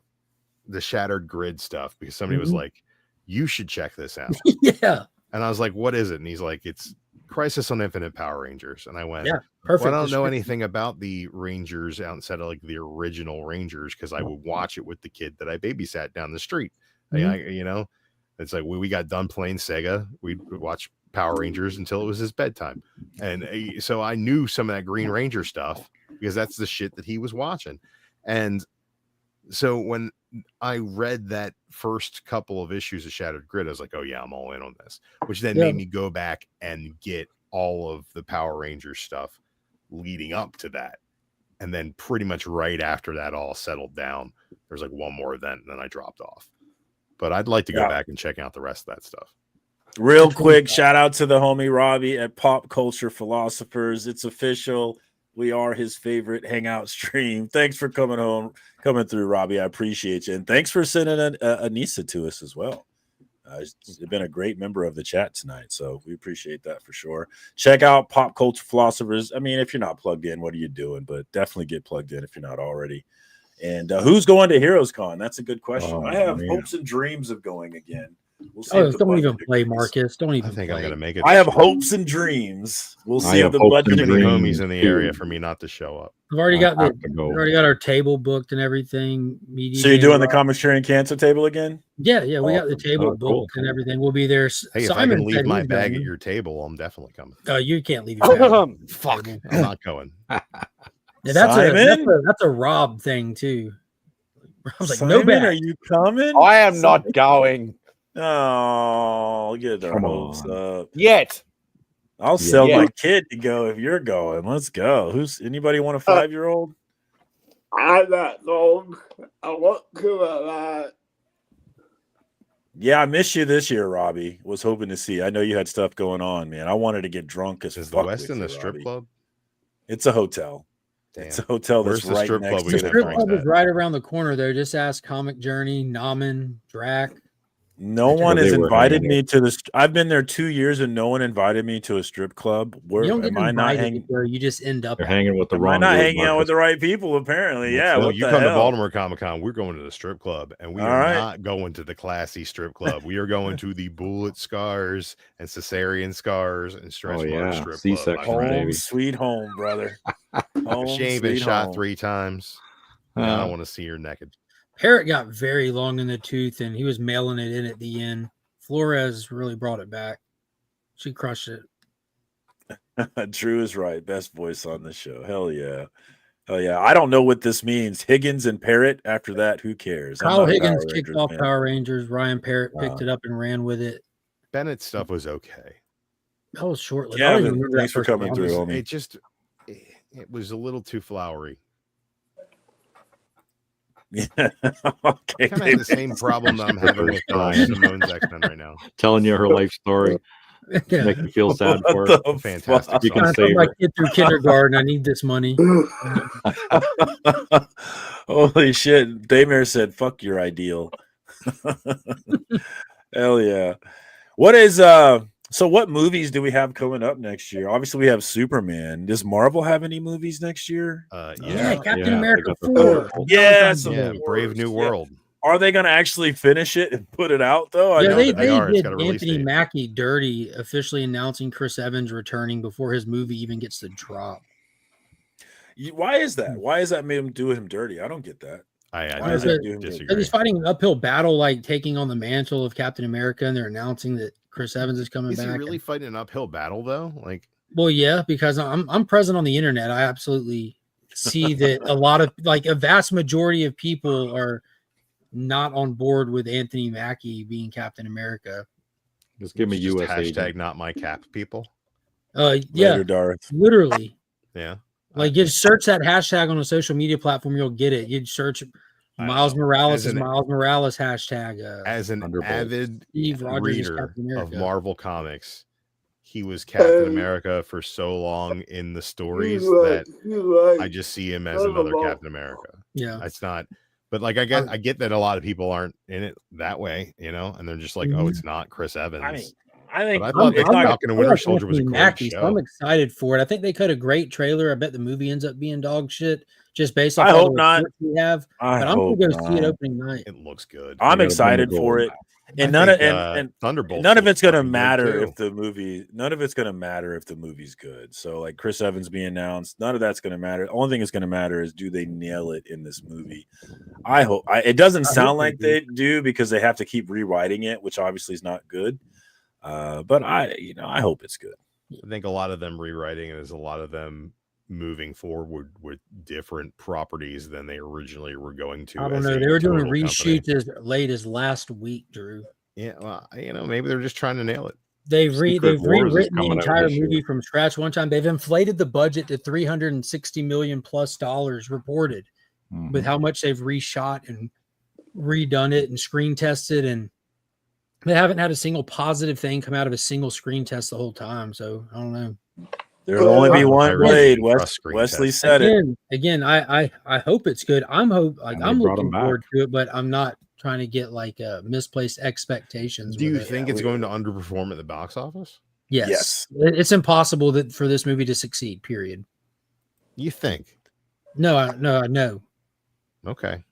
[SPEAKER 9] Shattered Grid stuff because somebody was
[SPEAKER 2] Mhm.
[SPEAKER 9] like, "You should check this out,"
[SPEAKER 2] Yeah.
[SPEAKER 9] and I was like, "What is it?" And he's like, "It's Crisis on Infinite Power Rangers," and I went,
[SPEAKER 2] Yeah. Perfect.
[SPEAKER 9] Well, I don't know
[SPEAKER 2] description.
[SPEAKER 9] anything about the Rangers outside of like the original Rangers because I would watch it with the kid that I babysat down the street. You know, it's like we got done playing Sega. We'd watch Power Rangers until it was his bedtime. And so I knew some of that Green Ranger stuff because that's the shit that he was watching. And so when I read that first couple of issues of Shattered Grid, I was like, oh yeah, I'm all in on this, which then made me go back and get all of the Power Rangers stuff leading up to that. And then pretty much right after that all settled down, there was like one more event and then I dropped off. But I'd like to go back and check out the rest of that stuff.
[SPEAKER 7] Real quick, shout out to the homie Robbie at Pop Culture Philosophers. It's official. We are his favorite Hangout stream. Thanks for coming through, Robbie. I appreciate you. And thanks for sending Anissa to us as well. She's been a great member of the chat tonight, so we appreciate that for sure. Check out Pop Culture Philosophers. I mean, if you're not plugged in, what are you doing? But definitely get plugged in if you're not already. And who's going to Heroes Con? That's a good question.
[SPEAKER 4] Oh,
[SPEAKER 7] I have
[SPEAKER 4] man.
[SPEAKER 7] hopes and dreams of going again. We'll see if the
[SPEAKER 2] don't
[SPEAKER 7] budget
[SPEAKER 2] even play,
[SPEAKER 7] agrees.
[SPEAKER 2] Marcus. Don't even
[SPEAKER 9] I think
[SPEAKER 2] play.
[SPEAKER 9] I'm going to make it.
[SPEAKER 7] I have hopes and dreams. We'll see if the budget
[SPEAKER 9] Too many
[SPEAKER 7] agrees.
[SPEAKER 9] homies in the area for me not to show up.
[SPEAKER 2] We've already got our table booked and everything.
[SPEAKER 7] So you're doing the Comic Sharing Cancer table again?
[SPEAKER 2] Yeah, we got the table booked and everything. We'll be there.
[SPEAKER 9] Hey, if I can leave my bag at your table, I'm definitely coming.
[SPEAKER 2] Oh, you can't leave your bag.
[SPEAKER 9] Fuck, I'm not going.
[SPEAKER 2] That's a Rob thing too. I was like,
[SPEAKER 7] Simon,
[SPEAKER 2] no bag.
[SPEAKER 7] are you coming?
[SPEAKER 8] I am not going.
[SPEAKER 7] Oh, get their hopes up.
[SPEAKER 8] Yet.
[SPEAKER 7] I'll sell my kid to go if you're going. Let's go. Anybody want a 5-year-old?
[SPEAKER 10] I'm not going. I want to
[SPEAKER 7] Yeah, I missed you this year, Robbie. Was hoping to see. I know you had stuff going on, man. I wanted to get drunk as
[SPEAKER 9] Is
[SPEAKER 7] fuck.
[SPEAKER 9] the West in the
[SPEAKER 7] Robbie.
[SPEAKER 9] strip club?
[SPEAKER 7] It's a hotel.
[SPEAKER 9] Damn.
[SPEAKER 7] It's a hotel that's
[SPEAKER 9] Where's the
[SPEAKER 7] right
[SPEAKER 9] strip
[SPEAKER 7] next
[SPEAKER 9] club?
[SPEAKER 7] to
[SPEAKER 2] The strip club is right around the corner there. Just ask Comic Journey, Naman, Drac.
[SPEAKER 7] No one has invited me to this. I've been there 2 years and no one invited me to a strip club. Where
[SPEAKER 2] You don't get
[SPEAKER 7] am I not
[SPEAKER 2] invited
[SPEAKER 7] hanging?
[SPEAKER 2] where you just end up.
[SPEAKER 4] You're hanging with the
[SPEAKER 7] Am
[SPEAKER 4] wrong.
[SPEAKER 7] I not
[SPEAKER 4] group,
[SPEAKER 7] hanging out
[SPEAKER 4] Marcus.
[SPEAKER 7] with the right people? Apparently, yeah.
[SPEAKER 9] No,
[SPEAKER 7] What
[SPEAKER 9] you
[SPEAKER 7] the
[SPEAKER 9] come to
[SPEAKER 7] hell?
[SPEAKER 9] Baltimore Comic Con, we're going to the strip club, and we
[SPEAKER 7] All
[SPEAKER 9] are
[SPEAKER 7] right.
[SPEAKER 9] not going to the classy strip club. We are going to the bullet scars and cesarean scars and stretch mark
[SPEAKER 4] yeah.
[SPEAKER 9] strip
[SPEAKER 4] C-section,
[SPEAKER 9] club.
[SPEAKER 7] Home
[SPEAKER 4] baby.
[SPEAKER 7] sweet home, brother. Home,
[SPEAKER 9] She ain't been
[SPEAKER 7] sweet
[SPEAKER 9] shot
[SPEAKER 7] home.
[SPEAKER 9] 3 times. I don't want to see her naked.
[SPEAKER 2] Parrot got very long in the tooth, and he was mailing it in at the end. Flores really brought it back. She crushed it.
[SPEAKER 7] Drew is right. Best voice on the show. Hell yeah. Hell yeah. I don't know what this means. Higgins and Parrot. After that, who cares? I'm
[SPEAKER 2] Kyle
[SPEAKER 7] not a
[SPEAKER 2] Higgins
[SPEAKER 7] Power
[SPEAKER 2] kicked
[SPEAKER 7] Rangers
[SPEAKER 2] off
[SPEAKER 7] fan.
[SPEAKER 2] Power Rangers. Ryan Parrott picked it up and ran with it.
[SPEAKER 9] Bennett's stuff was okay.
[SPEAKER 2] That was short-lived.
[SPEAKER 7] Yeah,
[SPEAKER 2] I don't even remember
[SPEAKER 7] thanks
[SPEAKER 2] that
[SPEAKER 7] for
[SPEAKER 2] first
[SPEAKER 7] coming
[SPEAKER 2] round.
[SPEAKER 7] through, homie.
[SPEAKER 9] It just it was a little too flowery.
[SPEAKER 7] Yeah.
[SPEAKER 9] I
[SPEAKER 7] Okay.
[SPEAKER 9] kind of have the same problem that I'm having with Simone's X-Men right now.
[SPEAKER 4] Telling you her life story,
[SPEAKER 2] Yeah.
[SPEAKER 4] make you feel sad
[SPEAKER 7] What
[SPEAKER 4] for her.
[SPEAKER 7] the
[SPEAKER 9] Fantastic.
[SPEAKER 4] You can
[SPEAKER 2] I
[SPEAKER 4] save
[SPEAKER 2] told my
[SPEAKER 4] her.
[SPEAKER 2] kid through kindergarten, I need this money.
[SPEAKER 7] Holy shit. Daymare said, fuck your ideal. Hell yeah. What is so what movies do we have coming up next year? Obviously we have Superman. Does Marvel have any movies next year?
[SPEAKER 2] Yeah, Captain
[SPEAKER 4] Yeah,
[SPEAKER 2] America
[SPEAKER 4] they got the
[SPEAKER 2] 4.
[SPEAKER 4] third.
[SPEAKER 7] Yes, of
[SPEAKER 9] Yeah,
[SPEAKER 7] course.
[SPEAKER 9] Brave New
[SPEAKER 7] Yeah.
[SPEAKER 9] World.
[SPEAKER 7] Are they going to actually finish it and put it out though? I
[SPEAKER 2] Yeah,
[SPEAKER 7] know
[SPEAKER 2] they
[SPEAKER 7] that
[SPEAKER 9] they are. It's
[SPEAKER 2] did
[SPEAKER 9] got a release
[SPEAKER 2] Anthony
[SPEAKER 9] date.
[SPEAKER 2] Mackie dirty, officially announcing Chris Evans returning before his movie even gets to drop.
[SPEAKER 7] Why is that? Why is that made him do him dirty? I don't get that.
[SPEAKER 9] I
[SPEAKER 7] Why is it
[SPEAKER 2] Because
[SPEAKER 7] doing
[SPEAKER 9] disagree.
[SPEAKER 2] he's fighting an uphill battle, like taking on the mantle of Captain America, and they're announcing that Chris Evans is coming
[SPEAKER 9] Is he
[SPEAKER 2] back.
[SPEAKER 9] really fighting an uphill battle though? Like,
[SPEAKER 2] Well, yeah, because I'm present on the internet. I absolutely see that a lot of a vast majority of people are not on board with Anthony Mackie being Captain America.
[SPEAKER 4] Just give me
[SPEAKER 9] just
[SPEAKER 4] US
[SPEAKER 9] hashtag
[SPEAKER 4] agent.
[SPEAKER 9] not my cap people.
[SPEAKER 2] Yeah,
[SPEAKER 7] Later, Darth.
[SPEAKER 2] literally.
[SPEAKER 9] Yeah.
[SPEAKER 2] Like, just search that hashtag on a social media platform, you'll get it. You'd search Miles Morales is Miles Morales hashtag.
[SPEAKER 9] As an
[SPEAKER 4] Thunderbolt.
[SPEAKER 9] avid
[SPEAKER 2] Steve Rogers is
[SPEAKER 9] reader
[SPEAKER 2] Captain
[SPEAKER 9] of
[SPEAKER 2] America.
[SPEAKER 9] Marvel comics, he was Captain America for so long in the stories that I just see him as another Captain America.
[SPEAKER 2] Yeah.
[SPEAKER 9] It's not, but like I get that a lot of people aren't in it that way, you know, and they're just like, oh, it's not Chris Evans.
[SPEAKER 7] I think
[SPEAKER 9] But I thought
[SPEAKER 7] it's not.
[SPEAKER 9] Falcon and Winter Soldier was a
[SPEAKER 2] Anthony
[SPEAKER 9] great
[SPEAKER 2] Mackie,
[SPEAKER 9] show.
[SPEAKER 2] so I'm excited for it. I think they cut a great trailer. I bet the movie ends up being dog shit just based off
[SPEAKER 7] I
[SPEAKER 2] all
[SPEAKER 7] hope
[SPEAKER 2] the
[SPEAKER 7] not.
[SPEAKER 2] reports we have.
[SPEAKER 7] I
[SPEAKER 2] But I'm gonna
[SPEAKER 7] hope
[SPEAKER 2] go see it
[SPEAKER 7] not.
[SPEAKER 2] opening night.
[SPEAKER 9] It looks good.
[SPEAKER 7] I'm
[SPEAKER 4] Yeah,
[SPEAKER 7] excited for it, and none of
[SPEAKER 9] Thunderbolt.
[SPEAKER 7] none of it's gonna
[SPEAKER 9] fucking good,
[SPEAKER 7] matter
[SPEAKER 9] too.
[SPEAKER 7] if the movie. None of it's gonna matter if the movie's good. So like Chris Evans being announced, none of that's gonna matter. The only thing that's gonna matter is do they nail it in this movie. I hope. It doesn't sound like they do because they have to keep rewriting it, which obviously is not good. But I hope it's good.
[SPEAKER 9] I think a lot of them rewriting it is a lot of them moving forward with different properties than they originally were going to.
[SPEAKER 2] I don't
[SPEAKER 9] as
[SPEAKER 2] know.
[SPEAKER 9] a
[SPEAKER 2] They were doing
[SPEAKER 9] total company.
[SPEAKER 2] reshoots as late as last week, Drew.
[SPEAKER 9] Yeah, well, maybe they're just trying to nail it.
[SPEAKER 2] They've
[SPEAKER 4] Secret Wars is
[SPEAKER 2] rewritten the
[SPEAKER 4] coming out
[SPEAKER 2] entire
[SPEAKER 4] this year.
[SPEAKER 2] movie from scratch one time. They've inflated the budget to $360 million plus reported with how much they've reshot and redone it and screen tested, and they haven't had a single positive thing come out of a single screen test the whole time. So I don't know.
[SPEAKER 7] There'll only be one blade. Wesley said it.
[SPEAKER 2] Again, I hope it's good. I'm
[SPEAKER 4] And they brought
[SPEAKER 2] looking
[SPEAKER 4] him back.
[SPEAKER 2] forward to it, but I'm not trying to get misplaced expectations.
[SPEAKER 9] Do you
[SPEAKER 2] with it.
[SPEAKER 9] think it's going to underperform at the box office?
[SPEAKER 2] Yes. It's impossible for this movie to succeed. Period.
[SPEAKER 9] You think?
[SPEAKER 2] No.
[SPEAKER 9] Okay.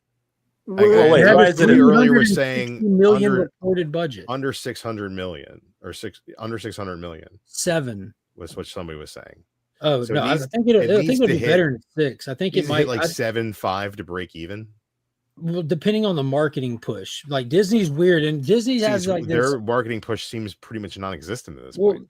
[SPEAKER 7] Wait, why is it
[SPEAKER 9] earlier was saying
[SPEAKER 2] million reported budget
[SPEAKER 9] under 600 million or under 600 million?
[SPEAKER 2] 7
[SPEAKER 9] was what somebody was saying.
[SPEAKER 2] Oh so no, I think it'll be better than 6. I think it might
[SPEAKER 9] hit like 7.5 to break even.
[SPEAKER 2] Well, depending on the marketing push, like Disney's weird, and Disney has like
[SPEAKER 9] their marketing push seems pretty much non-existent at this point.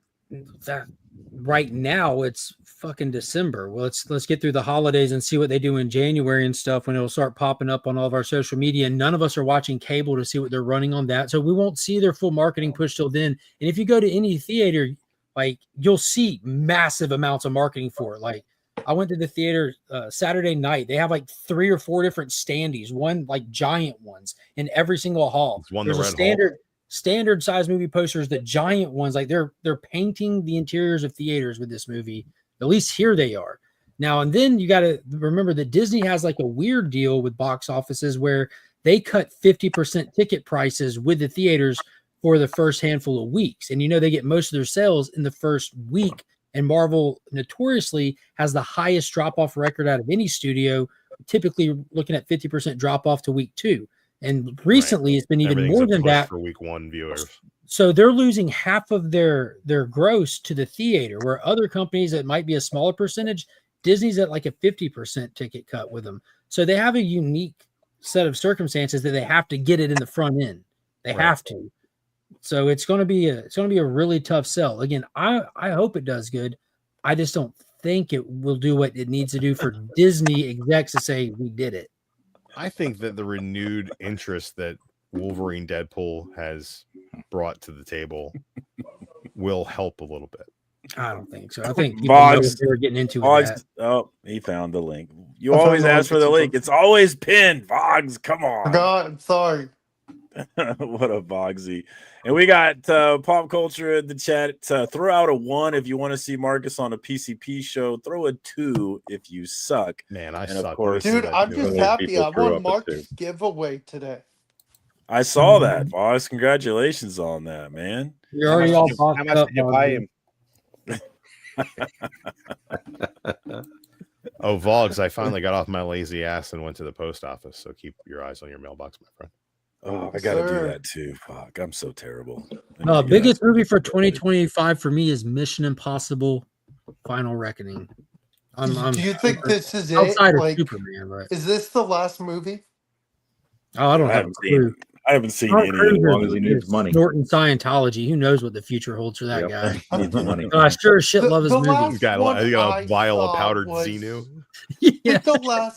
[SPEAKER 2] That right now it's fucking December. Well, let's get through the holidays and see what they do in January and stuff when it'll start popping up on all of our social media. And none of us are watching cable to see what they're running on that, so we won't see their full marketing push till then. And if you go to any theater, like you'll see massive amounts of marketing for it. Like I went to the theater Saturday night. They have like 3 or 4 different standees, one like giant ones in every single hall. There's a standard size movie posters, the giant ones. Like they're painting the interiors of theaters with this movie. At least here they are now. And then you got to remember that Disney has like a weird deal with box offices where they cut 50% ticket prices with the theaters for the first handful of weeks. And they get most of their sales in the first week. And Marvel notoriously has the highest drop-off record out of any studio, typically looking at 50% drop-off to week 2. And recently it's been even more than that
[SPEAKER 9] for week 1 viewers.
[SPEAKER 2] So they're losing half of their gross to the theater, where other companies that might be a smaller percentage, Disney's at like a 50% ticket cut with them. So they have a unique set of circumstances that they have to get it in the front end. They have to. So it's going to be a really tough sell. Again, I hope it does good. I just don't think it will do what it needs to do for Disney execs to say we did it.
[SPEAKER 9] I think that the renewed interest that Wolverine Deadpool has brought to the table will help a little bit.
[SPEAKER 2] I don't think so. I think people know what they were getting into that.
[SPEAKER 7] Oh, he found the link. You always ask for the link. It's always pinned. Vogs, come on.
[SPEAKER 11] God, I'm sorry.
[SPEAKER 7] What a Vogsy. And we got pop culture in the chat. Throw out a 1 if you want to see Marcus on a PCP show. Throw a 2 if you suck.
[SPEAKER 9] Man, I
[SPEAKER 7] and
[SPEAKER 9] suck.
[SPEAKER 7] Of course,
[SPEAKER 11] dude, I'm just happy. I won Marcus' giveaway today.
[SPEAKER 7] I saw that, Vogs. Congratulations on that, man.
[SPEAKER 2] You're already all boxed
[SPEAKER 8] how much
[SPEAKER 2] up.
[SPEAKER 8] Did you buy him?
[SPEAKER 9] Oh, Vogs, I finally got off my lazy ass and went to the post office. So keep your eyes on your mailbox, my friend.
[SPEAKER 7] Oh, I got to do that too. Fuck, I'm so terrible.
[SPEAKER 2] No, biggest movie for 2025 for me is Mission Impossible: Final Reckoning.
[SPEAKER 11] Do you think this is
[SPEAKER 2] outside
[SPEAKER 11] it?
[SPEAKER 2] Of Superman, right?
[SPEAKER 11] Is this the last movie?
[SPEAKER 2] Oh, I don't have a clue.
[SPEAKER 7] I haven't seen any as long as he needs money.
[SPEAKER 2] Norton Scientology. Who knows what the future holds for that guy?
[SPEAKER 7] Needs money.
[SPEAKER 2] I sure as shit love his movies.
[SPEAKER 9] He's got a vial of powdered Xenu.
[SPEAKER 2] Yeah.
[SPEAKER 11] I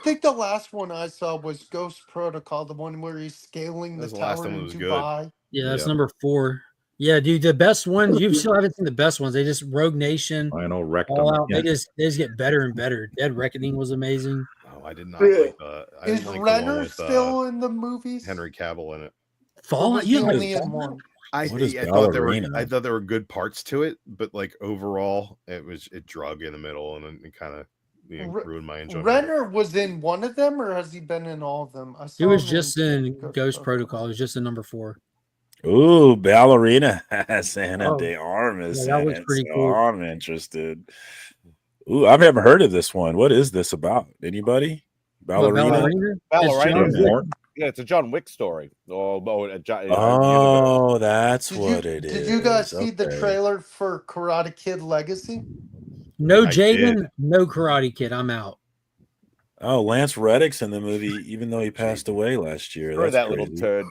[SPEAKER 11] think the last one I saw was Ghost Protocol, the one where he's scaling the tower in Dubai.
[SPEAKER 2] Yeah, that's number 4. Yeah, dude, the best ones. You still haven't seen the best ones. They just Rogue Nation.
[SPEAKER 4] I know,
[SPEAKER 2] Fallout. They just get better and better. Dead Reckoning was amazing.
[SPEAKER 9] Oh, I did not like the.
[SPEAKER 11] Is Renner still in the movies?
[SPEAKER 9] Henry Cavill in it.
[SPEAKER 2] Fallout.
[SPEAKER 11] You only in one.
[SPEAKER 9] I thought there were good parts to it, but like overall, it drug in the middle and it kind of ruined my enjoyment.
[SPEAKER 11] Renner was in one of them, or has he been in all of them?
[SPEAKER 2] He was just in Ghost Protocol. He was just in number 4.
[SPEAKER 7] Ooh, Ballerina has Anna de Armas.
[SPEAKER 2] Yeah, that was pretty cool.
[SPEAKER 7] I'm interested. Ooh, I've never heard of this one. What is this about? Anybody? Ballerina?
[SPEAKER 8] Yeah, it's a John Wick story.
[SPEAKER 7] Oh, that's what it is.
[SPEAKER 11] Did you guys see the trailer for Karate Kid Legacy?
[SPEAKER 2] No Jaden, no Karate Kid. I'm out.
[SPEAKER 7] Oh, Lance Reddick's in the movie, even though he passed away last year.
[SPEAKER 8] That's that little turd.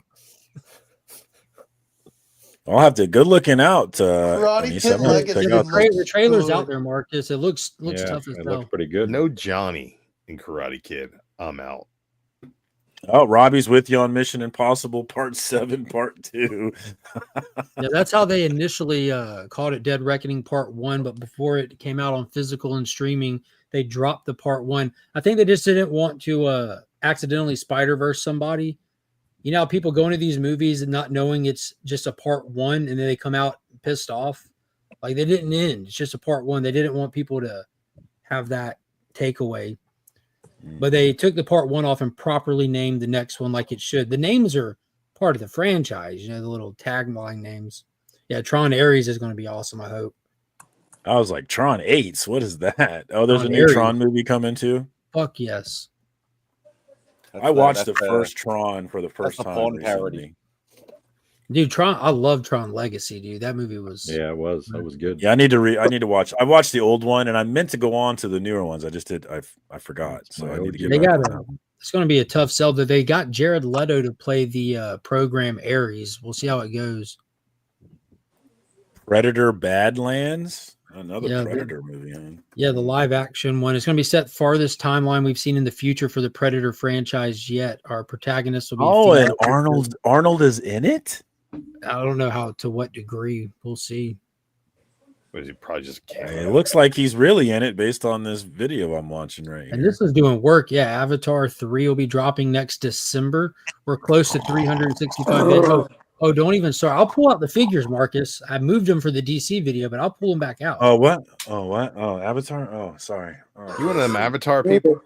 [SPEAKER 7] I'll have to. Good looking out.
[SPEAKER 11] Karate Kid Legacy.
[SPEAKER 2] The trailer's out there, Marcus. It looks tough as hell.
[SPEAKER 4] It looks pretty good.
[SPEAKER 9] No Johnny in Karate Kid. I'm out.
[SPEAKER 7] Oh, Robbie's with you on Mission Impossible Part 7, Part 2.
[SPEAKER 2] Yeah, that's how they initially called it Dead Reckoning Part 1, but before it came out on physical and streaming, they dropped the Part 1. I think they just didn't want to accidentally Spider-Verse somebody. You know, people go into these movies and not knowing it's just a Part 1, and then they come out pissed off. Like, they didn't end. It's just a Part 1. They didn't want people to have that takeaway. But they took the Part 1 off and properly named the next one like it should. The names are part of the franchise, the little tagline names. Yeah, Tron Ares is going to be awesome, I hope.
[SPEAKER 7] I was like, Tron 8s? What is that? Oh, there's a new Tron movie coming too?
[SPEAKER 2] Fuck yes.
[SPEAKER 7] I watched the first Tron for the first time
[SPEAKER 8] Bond
[SPEAKER 7] recently.
[SPEAKER 8] parody.
[SPEAKER 2] Dude, Tron, I love Tron Legacy, dude. That movie was
[SPEAKER 4] That was good.
[SPEAKER 7] Yeah, I need to watch. I watched the old one, and I meant to go on to the newer ones. I just did. I forgot. So I need to get back.
[SPEAKER 2] It's going to be a tough sell. That they got Jared Leto to play the program Ares. We'll see how it goes.
[SPEAKER 7] Predator Badlands, another Predator movie. Huh?
[SPEAKER 2] Yeah, the live action one. It's going to be set farthest timeline we've seen in the future for the Predator franchise yet. Our protagonist will be
[SPEAKER 7] and Arnold is in it.
[SPEAKER 2] I don't know to what degree. We'll see.
[SPEAKER 9] Was he probably just
[SPEAKER 7] It looks like he's really in it based on this video I'm watching right here.
[SPEAKER 2] And this is doing work. Yeah, Avatar 3 will be dropping next December. We're close to 365 days. Oh, don't even start. I'll pull out the figures, Marcus. I moved them for the DC video, but I'll pull them back out.
[SPEAKER 7] Oh, what? Oh, Avatar? Oh, sorry. Oh.
[SPEAKER 9] You one of them Avatar people?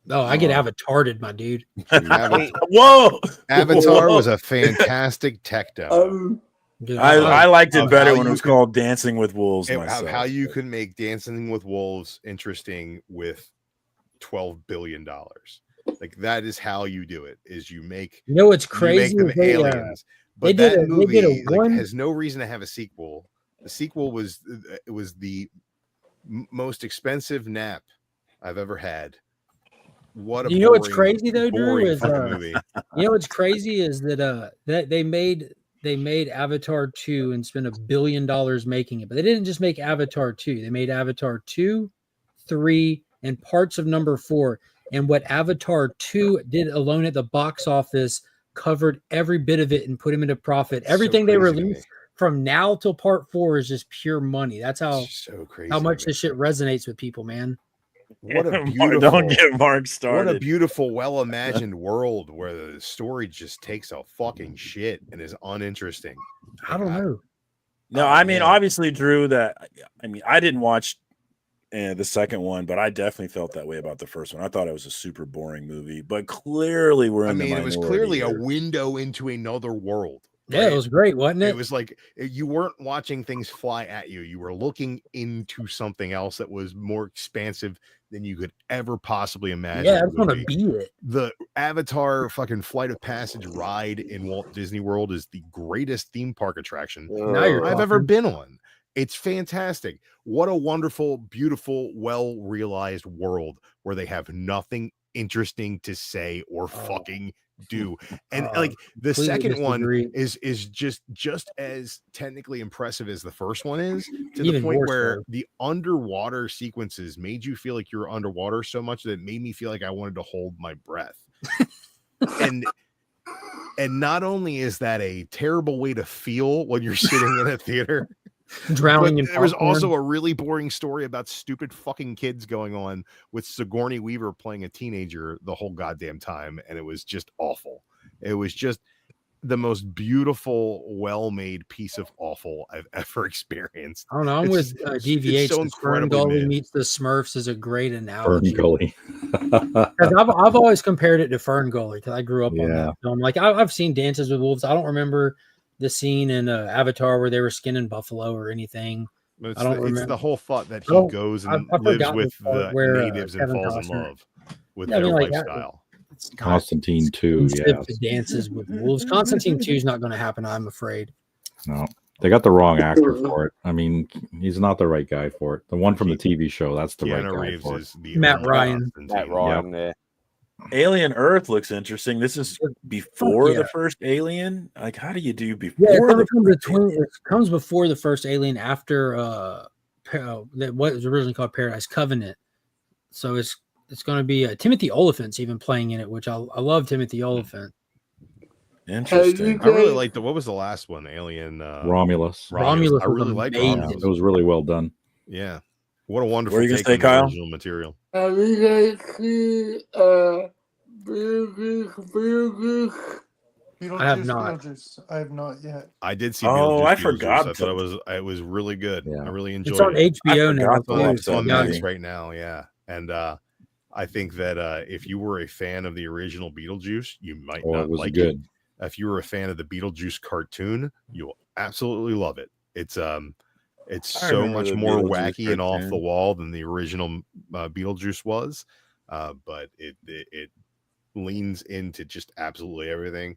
[SPEAKER 2] Oh, I get avatarded, my dude.
[SPEAKER 7] Whoa!
[SPEAKER 9] Avatar was a fantastic tech demo.
[SPEAKER 2] Dude,
[SPEAKER 7] I liked it better when it was called Dancing with Wolves.
[SPEAKER 9] How you can make Dancing with Wolves interesting with $12 billion. Like that is how you do it. Is you make
[SPEAKER 2] what's crazy?
[SPEAKER 9] You make them aliens. But that movie has no reason to have a sequel. The sequel was the most expensive nap I've ever had. What a
[SPEAKER 2] what's crazy though, Drew? Is
[SPEAKER 9] movie.
[SPEAKER 2] What's crazy is that they made Avatar 2 and spent $1 billion making it, but they didn't just make Avatar 2. They made Avatar 2, 3, and parts of number 4. And what Avatar 2 did alone at the box office covered every bit of it and put him into profit. Everything they released from now till part 4 is just pure money. That's how much this shit resonates with people, man.
[SPEAKER 9] What a beautiful,
[SPEAKER 7] don't get Mark started.
[SPEAKER 9] What a beautiful, well-imagined world where the story just takes a fucking shit and is uninteresting.
[SPEAKER 2] I don't know.
[SPEAKER 7] No, I mean, obviously, Drew, I didn't watch the second one, but I definitely felt that way about the first one. I thought it was a super boring movie, but clearly it was
[SPEAKER 9] clearly a window into another world.
[SPEAKER 2] Yeah, right? It was great, wasn't it?
[SPEAKER 9] It was like you weren't watching things fly at you. You were looking into something else that was more expansive than you could ever possibly imagine.
[SPEAKER 2] Yeah, I want to be it.
[SPEAKER 9] The Avatar fucking Flight of Passage ride in Walt Disney World is the greatest theme park attraction I've ever been on. It's fantastic. What a wonderful, beautiful, well-realized world where they have nothing interesting to say or fucking do. And like the second one is just as technically impressive as the first one is, to the point where the underwater sequences made you feel like you were underwater so much that it made me feel like I wanted to hold my breath. and not only is that a terrible way to feel when you're sitting in a theater,
[SPEAKER 2] drowning in
[SPEAKER 9] there was also a really boring story about stupid fucking kids going on with Sigourney Weaver playing a teenager the whole goddamn time, and it was just awful. It was just the most beautiful, well-made piece of awful I've ever experienced.
[SPEAKER 2] I don't know. I'm with DVH. So Fern Gully meets the Smurfs is a great analogy.
[SPEAKER 4] Fern Gully.
[SPEAKER 2] I've always compared it to Fern Gully because I grew up on that film. Like I've seen Dances with Wolves. I don't remember the scene in Avatar where they were skinning buffalo or anything.
[SPEAKER 9] I don't remember. It's the whole thought that he goes and lives with the natives and falls in love with their lifestyle.
[SPEAKER 4] Constantine 2,
[SPEAKER 2] Dances with Wolves. Constantine 2 is not going to happen, I'm afraid.
[SPEAKER 4] No, they got the wrong actor for it. I mean, he's not the right guy for it. The one from the TV show, that's the right guy
[SPEAKER 9] Reeves
[SPEAKER 4] for it.
[SPEAKER 2] Matt Ryan.
[SPEAKER 8] Yeah.
[SPEAKER 7] Alien Earth looks interesting. This is before the first Alien. Like, how do you do before?
[SPEAKER 2] It comes before the first Alien, after what was originally called Paradise Covenant. So it's going to be Timothy Olyphant's even playing in it, which I love Timothy Olyphant.
[SPEAKER 7] Interesting.
[SPEAKER 9] I really liked what was the last one? Alien
[SPEAKER 4] Romulus.
[SPEAKER 2] I
[SPEAKER 9] really liked Romulus.
[SPEAKER 4] It was really well done.
[SPEAKER 9] Yeah. What a wonderful
[SPEAKER 7] take on the
[SPEAKER 9] original material.
[SPEAKER 10] Have you guys seen
[SPEAKER 2] I have not.
[SPEAKER 11] I have not yet.
[SPEAKER 9] I did see.
[SPEAKER 7] I forgot.
[SPEAKER 9] I thought it was really good. Yeah. I really enjoyed
[SPEAKER 2] it. It's on HBO now.
[SPEAKER 9] It's on Max right now. Yeah, and I think that if you were a fan of the original Beetlejuice, you might not like it. If you were a fan of the Beetlejuice cartoon, you'll absolutely love it. It's so much more wacky and off the wall than the original Beetlejuice was, but it leans into just absolutely everything.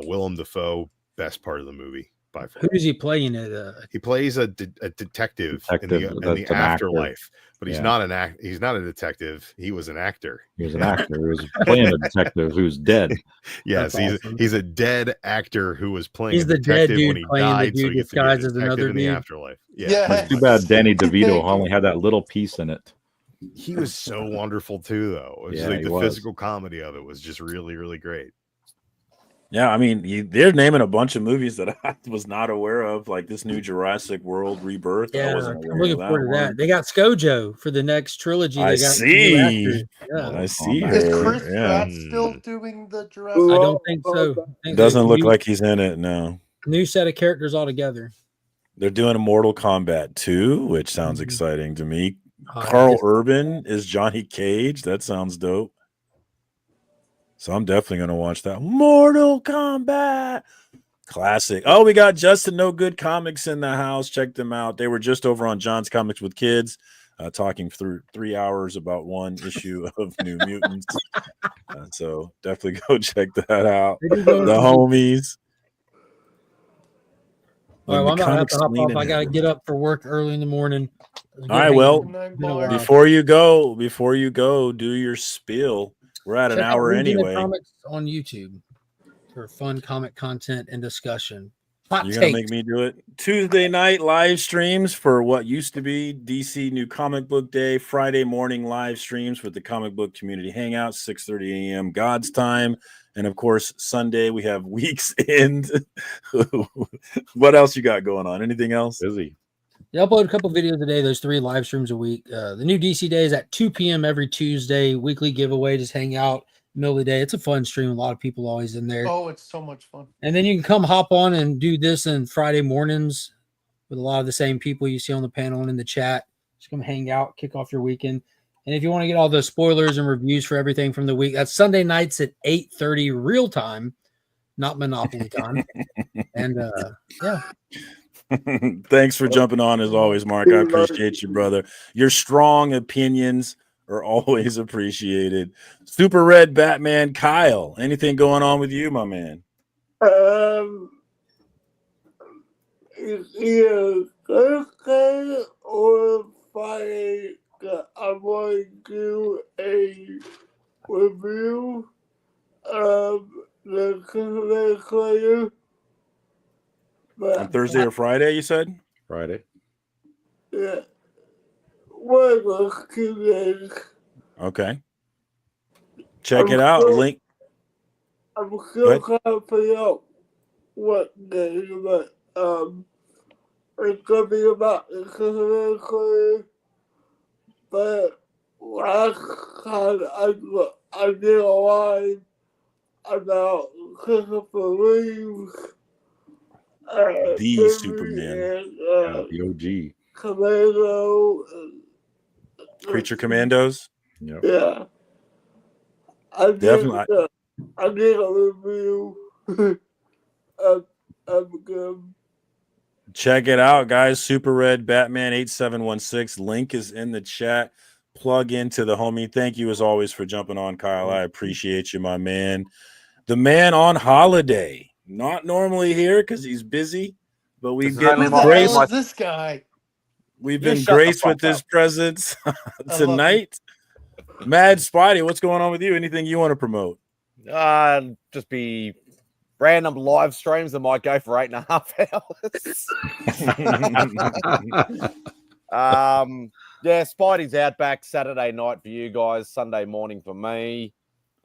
[SPEAKER 9] Willem Dafoe, best part of the movie by far.
[SPEAKER 2] Who does he play in it?
[SPEAKER 9] He plays a detective in the afterlife, but he's not he's not a detective. He was an actor.
[SPEAKER 4] He was an actor. He was playing a detective who's dead.
[SPEAKER 9] Yes, he's a dead actor who was playing
[SPEAKER 2] he's
[SPEAKER 9] a
[SPEAKER 2] the dead
[SPEAKER 9] detective
[SPEAKER 2] dude
[SPEAKER 9] when he
[SPEAKER 2] playing
[SPEAKER 9] died.
[SPEAKER 2] the dude
[SPEAKER 9] So he gets
[SPEAKER 2] disguised
[SPEAKER 9] to
[SPEAKER 2] as
[SPEAKER 9] be a
[SPEAKER 2] another
[SPEAKER 9] detective in the
[SPEAKER 2] dude.
[SPEAKER 9] afterlife.
[SPEAKER 11] Yeah.
[SPEAKER 4] Too bad Danny DeVito only had that little piece in it.
[SPEAKER 9] He was so wonderful too, though. It was like the physical comedy of it was just really, really great.
[SPEAKER 7] Yeah, I mean, they're naming a bunch of movies that I was not aware of, like this new Jurassic World Rebirth.
[SPEAKER 2] Yeah,
[SPEAKER 7] I wasn't aware
[SPEAKER 2] I'm looking
[SPEAKER 7] of that
[SPEAKER 2] forward to
[SPEAKER 7] one.
[SPEAKER 2] that. They got ScoJo for the next trilogy.
[SPEAKER 7] I
[SPEAKER 2] They got
[SPEAKER 7] see.
[SPEAKER 2] Yeah.
[SPEAKER 7] I see
[SPEAKER 11] Is
[SPEAKER 7] her.
[SPEAKER 11] Chris
[SPEAKER 7] Yeah.
[SPEAKER 11] Pratt still doing the Jurassic?
[SPEAKER 2] I don't think so. I think
[SPEAKER 7] Doesn't look like he's in it. No.
[SPEAKER 2] New set of characters altogether.
[SPEAKER 7] They're doing a Mortal Kombat 2, which sounds exciting to me. Carl Urban is Johnny Cage. That sounds dope. So I'm definitely going to watch that. Mortal Kombat. Classic. Oh, we got Justin No Good Comics in the house. Check them out. They were just over on John's Comics with Kids, talking through 3 hours about one issue of New Mutants. So definitely go check that out. The homies.
[SPEAKER 2] All right, well, I'm gonna have to hop off. I gotta get up for work early in the morning.
[SPEAKER 7] All right, well, before you go, do your spiel. We're at an hour anyway.
[SPEAKER 2] Comics on YouTube for fun comic content and discussion.
[SPEAKER 7] You're gonna make me do it. Tuesday night live streams for what used to be DC New Comic Book Day. Friday morning live streams with the Comic Book Community Hangout, 6:30 a.m. God's time. And of course, Sunday we have Week's End. What else you got going on? Anything else?
[SPEAKER 4] Busy.
[SPEAKER 2] Yeah, upload a couple videos a day. Those 3 live streams a week. The new DC Day is at 2 p.m. every Tuesday. Weekly giveaway. Just hang out middle of the day. It's a fun stream. A lot of people always in there.
[SPEAKER 11] Oh, it's so much fun.
[SPEAKER 2] And then you can come hop on and do this on Friday mornings with a lot of the same people you see on the panel and in the chat. Just come hang out, kick off your weekend. And if you want to get all the spoilers and reviews for everything from the week, that's Sunday nights at 8:30 real time, not Monopoly time. And yeah.
[SPEAKER 7] Thanks for jumping on as always, Mark. I appreciate you, brother. Your strong opinions are always appreciated. Super Red Batman Kyle, anything going on with you, my man?
[SPEAKER 10] Either Thursday or Friday, I'm going to do a review of the Christmas Clay.
[SPEAKER 7] On Thursday or Friday, you said?
[SPEAKER 4] Friday.
[SPEAKER 10] Yeah. One of those 2 days.
[SPEAKER 7] Okay. Check it out. Link.
[SPEAKER 10] I'm still trying to figure out what day, but it's going to be about the Christmas Clay. But last time I did a line about Christopher Reeves.
[SPEAKER 7] The Superman.
[SPEAKER 4] The OG.
[SPEAKER 10] Commando.
[SPEAKER 7] Creature Commandos?
[SPEAKER 4] Yep.
[SPEAKER 10] Yeah. I did a review of them.
[SPEAKER 7] Check it out, guys. Super Red Batman 8716. Link is in the chat. Plug into the homie. Thank you as always for jumping on, Kyle. I appreciate you, my man. The man on holiday. Not normally here because he's busy, but we've been graced.
[SPEAKER 11] This guy.
[SPEAKER 7] We've been graced with his presence tonight. Mad Spidey, what's going on with you? Anything you want to promote?
[SPEAKER 8] Just be random live streams that might go for 8.5 hours. Yeah, Spidey's Outback Saturday night for you guys, Sunday morning for me.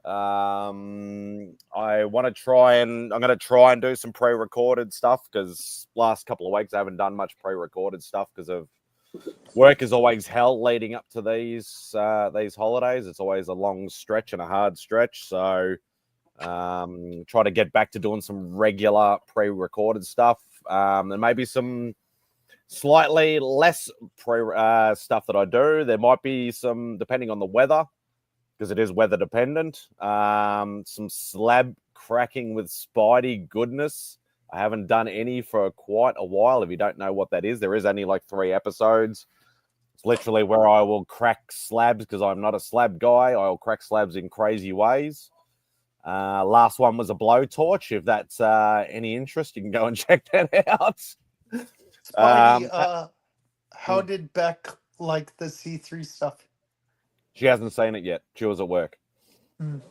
[SPEAKER 8] I'm going to try and do some pre-recorded stuff because last couple of weeks I haven't done much pre-recorded stuff because of work is always hell leading up to these holidays. It's always a long stretch and a hard stretch. So try to get back to doing some regular pre-recorded stuff. And maybe some slightly less stuff that I do. There might be some, depending on the weather, because it is weather dependent. Some slab cracking with Spidey goodness. I haven't done any for quite a while. If you don't know what that is, there is only like 3 episodes. It's literally where I will crack slabs because I'm not a slab guy. I'll crack slabs in crazy ways. Last one was a blowtorch. If that's any interest, you can go and check that out.
[SPEAKER 11] Spidey, how did Beck like the C3 stuff?
[SPEAKER 8] She hasn't seen it yet. She was at work.
[SPEAKER 11] Mm.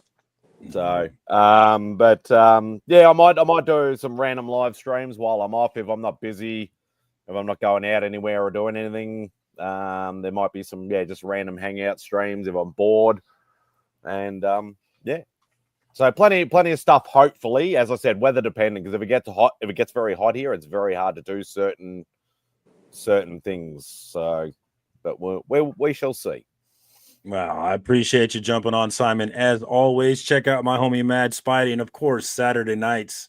[SPEAKER 8] So, yeah, I might do some random live streams while I'm off if I'm not busy, if I'm not going out anywhere or doing anything. There might be some just random hangout streams if I'm bored, and yeah. So plenty of stuff. Hopefully, as I said, weather dependent. Because if it gets very hot here, it's very hard to do certain things. So, but we shall see.
[SPEAKER 7] Wow, I appreciate you jumping on, Simon. As always, check out my homie Mad Spidey, and of course, Saturday nights,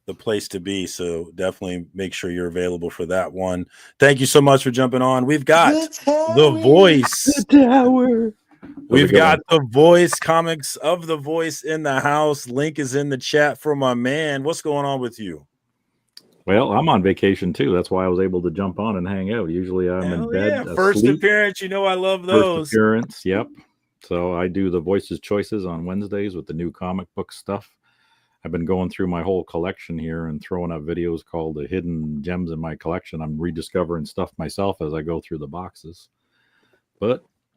[SPEAKER 7] the place to be. So definitely make sure you're available for that one. Thank you so much for jumping on. We've got The Voice.
[SPEAKER 4] The Tower.
[SPEAKER 7] We've got The Voice, comics of The Voice in the house. Link is in the chat for my man. What's going on with you?
[SPEAKER 4] Well, I'm on vacation too. That's why I was able to jump on and hang out. Usually I'm in bed.
[SPEAKER 7] Yeah. First appearance. You know I love those.
[SPEAKER 4] First appearance. Yep. So I do the Voices Choices on Wednesdays with the new comic book stuff. I've been going through my whole collection here and throwing up videos called the Hidden Gems in My Collection. I'm rediscovering stuff myself as I go through the boxes.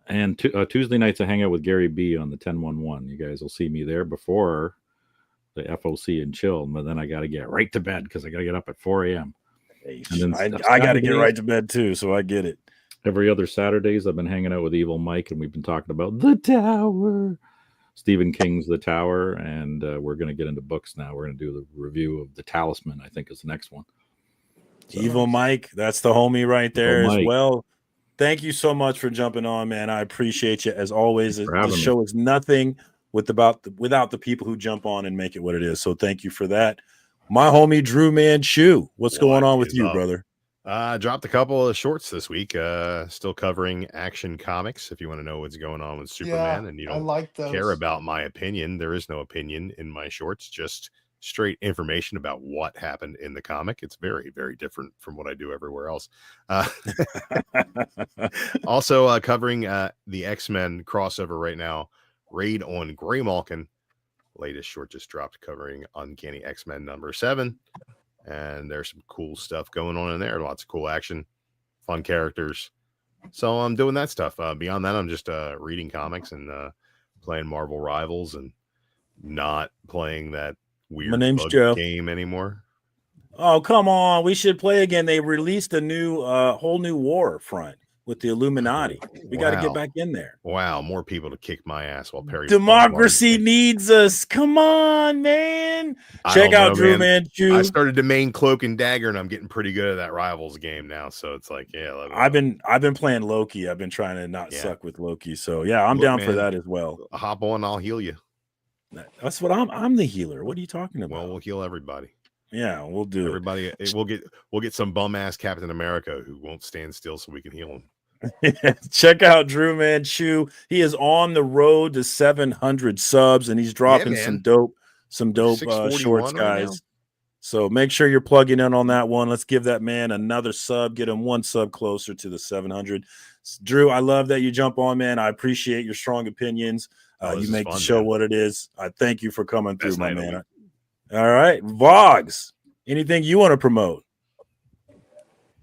[SPEAKER 4] And Tuesday nights I hang out with Gary B on the 1011. You guys will see me there before the FOC and chill, but then I got to get right to bed because I got to get up at 4 a.m.
[SPEAKER 7] I got to get right to bed too, so I get it.
[SPEAKER 4] Every other Saturdays, I've been hanging out with Evil Mike, and we've been talking about The Tower, Stephen King's The Tower, and we're going to get into books now. We're going to do the review of The Talisman, I think is the next one.
[SPEAKER 7] So, Evil Mike, that's the homie right there as well. Thank you so much for jumping on, man. I appreciate you as always. The show is nothing without the people who jump on and make it what it is. So thank you for that. My homie Drew Manchu, what's going on with you, brother?
[SPEAKER 9] Dropped a couple of shorts this week. Still covering Action Comics. If you want to know what's going on with Superman and you don't care about my opinion, there is no opinion in my shorts, just straight information about what happened in the comic. It's very, very different from what I do everywhere else. Also covering the X-Men crossover right now. Raid on Graymalkin. Latest short just dropped covering Uncanny X-Men #7. And there's some cool stuff going on in there. Lots of cool action, fun characters. So I'm doing that stuff. Beyond that, I'm just reading comics and playing Marvel Rivals and not playing that weird bug game anymore.
[SPEAKER 7] Oh, come on. We should play again. They released a new whole new war front with the Illuminati. We got to get back in there.
[SPEAKER 9] Wow, more people to kick my ass while Perry.
[SPEAKER 7] Democracy needs us. Come on, man. Check out Drew Manchu.
[SPEAKER 9] I started to main Cloak and Dagger, and I'm getting pretty good at that Rivals game now. So it's like, yeah.
[SPEAKER 7] I've been playing Loki. I've been trying to not suck with Loki. So yeah, I'm down for that as well.
[SPEAKER 9] Hop on, I'll heal you.
[SPEAKER 7] That's what I'm the healer. What are you talking about?
[SPEAKER 9] Well, we'll heal everybody.
[SPEAKER 7] Yeah, we'll do
[SPEAKER 9] everybody. We'll get some bum ass Captain America who won't stand still so we can heal him.
[SPEAKER 7] Check out Drew Manchu. He is on the road to 700 subs, and he's dropping some dope shorts, guys. Right, so make sure you're plugging in on that one. Let's give that man another sub. Get him one sub closer to the 700. Drew, I love that you jump on, man. I appreciate your strong opinions. You make the show what it is. I thank you for coming through, my man. All right, Vlogs. Anything you want to promote?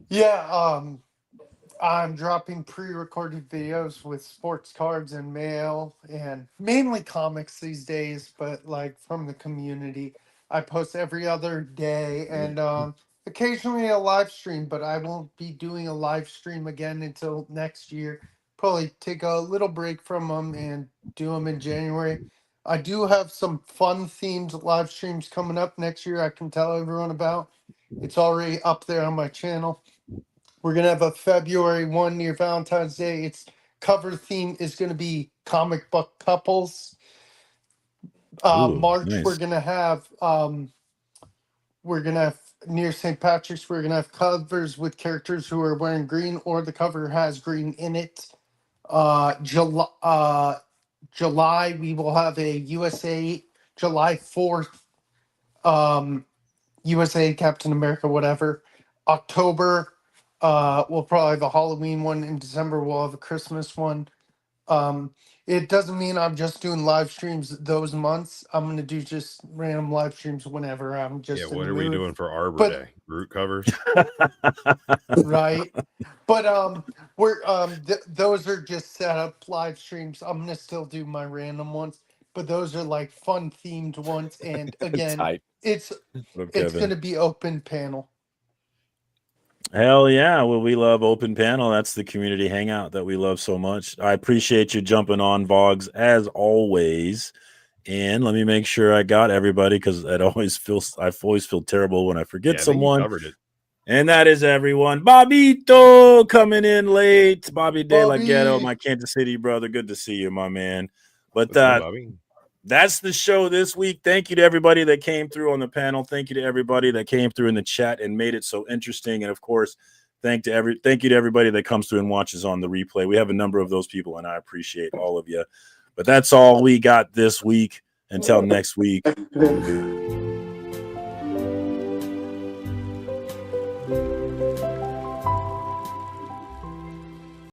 [SPEAKER 11] Yeah, I'm dropping pre-recorded videos with sports cards and mail, and mainly comics these days, but like from the community. I post every other day, and occasionally a live stream, but I won't be doing a live stream again until next year. Probably take a little break from them and do them in January. I do have some fun themed live streams coming up next year I can tell everyone about. It's already up there on my channel. We're going to have a February 1 near Valentine's Day. Its cover theme is going to be comic book couples. March, nice. We're going to have near St. Patrick's, we're going to have covers with characters who are wearing green or the cover has green in it. July, we will have a USA July 4th, USA Captain America, whatever. October, we'll probably have a Halloween one. In December, we'll have a Christmas one. It doesn't mean I'm just doing live streams those months. I'm gonna do just random live streams whenever I'm just in
[SPEAKER 9] what
[SPEAKER 11] the
[SPEAKER 9] are we
[SPEAKER 11] mood.
[SPEAKER 9] doing for Arbor
[SPEAKER 11] But
[SPEAKER 9] Day? Root covers?
[SPEAKER 11] right. But we're those are just set up live streams. I'm gonna still do my random ones, but those are like fun themed ones. And again,
[SPEAKER 7] Tight.
[SPEAKER 11] it's
[SPEAKER 7] Kevin?
[SPEAKER 11] gonna be open panel.
[SPEAKER 7] Hell yeah. Well, we love open panel. That's the community hangout that we love so much. I appreciate you jumping on, Vogs, as always. And let me make sure I got everybody, because I always feel terrible when I forget someone.
[SPEAKER 9] You covered it.
[SPEAKER 7] And that is everyone. Bobito coming in late. Bobby De La Ghetto, my Kansas City brother. Good to see you, my man. But that's the show this week. Thank you to everybody that came through on the panel. Thank you to everybody that came through in the chat and made it so interesting. And of course, thank you to everybody that comes through and watches on the replay. We have a number of those people, and I appreciate all of you. But that's all we got this week. Until next week.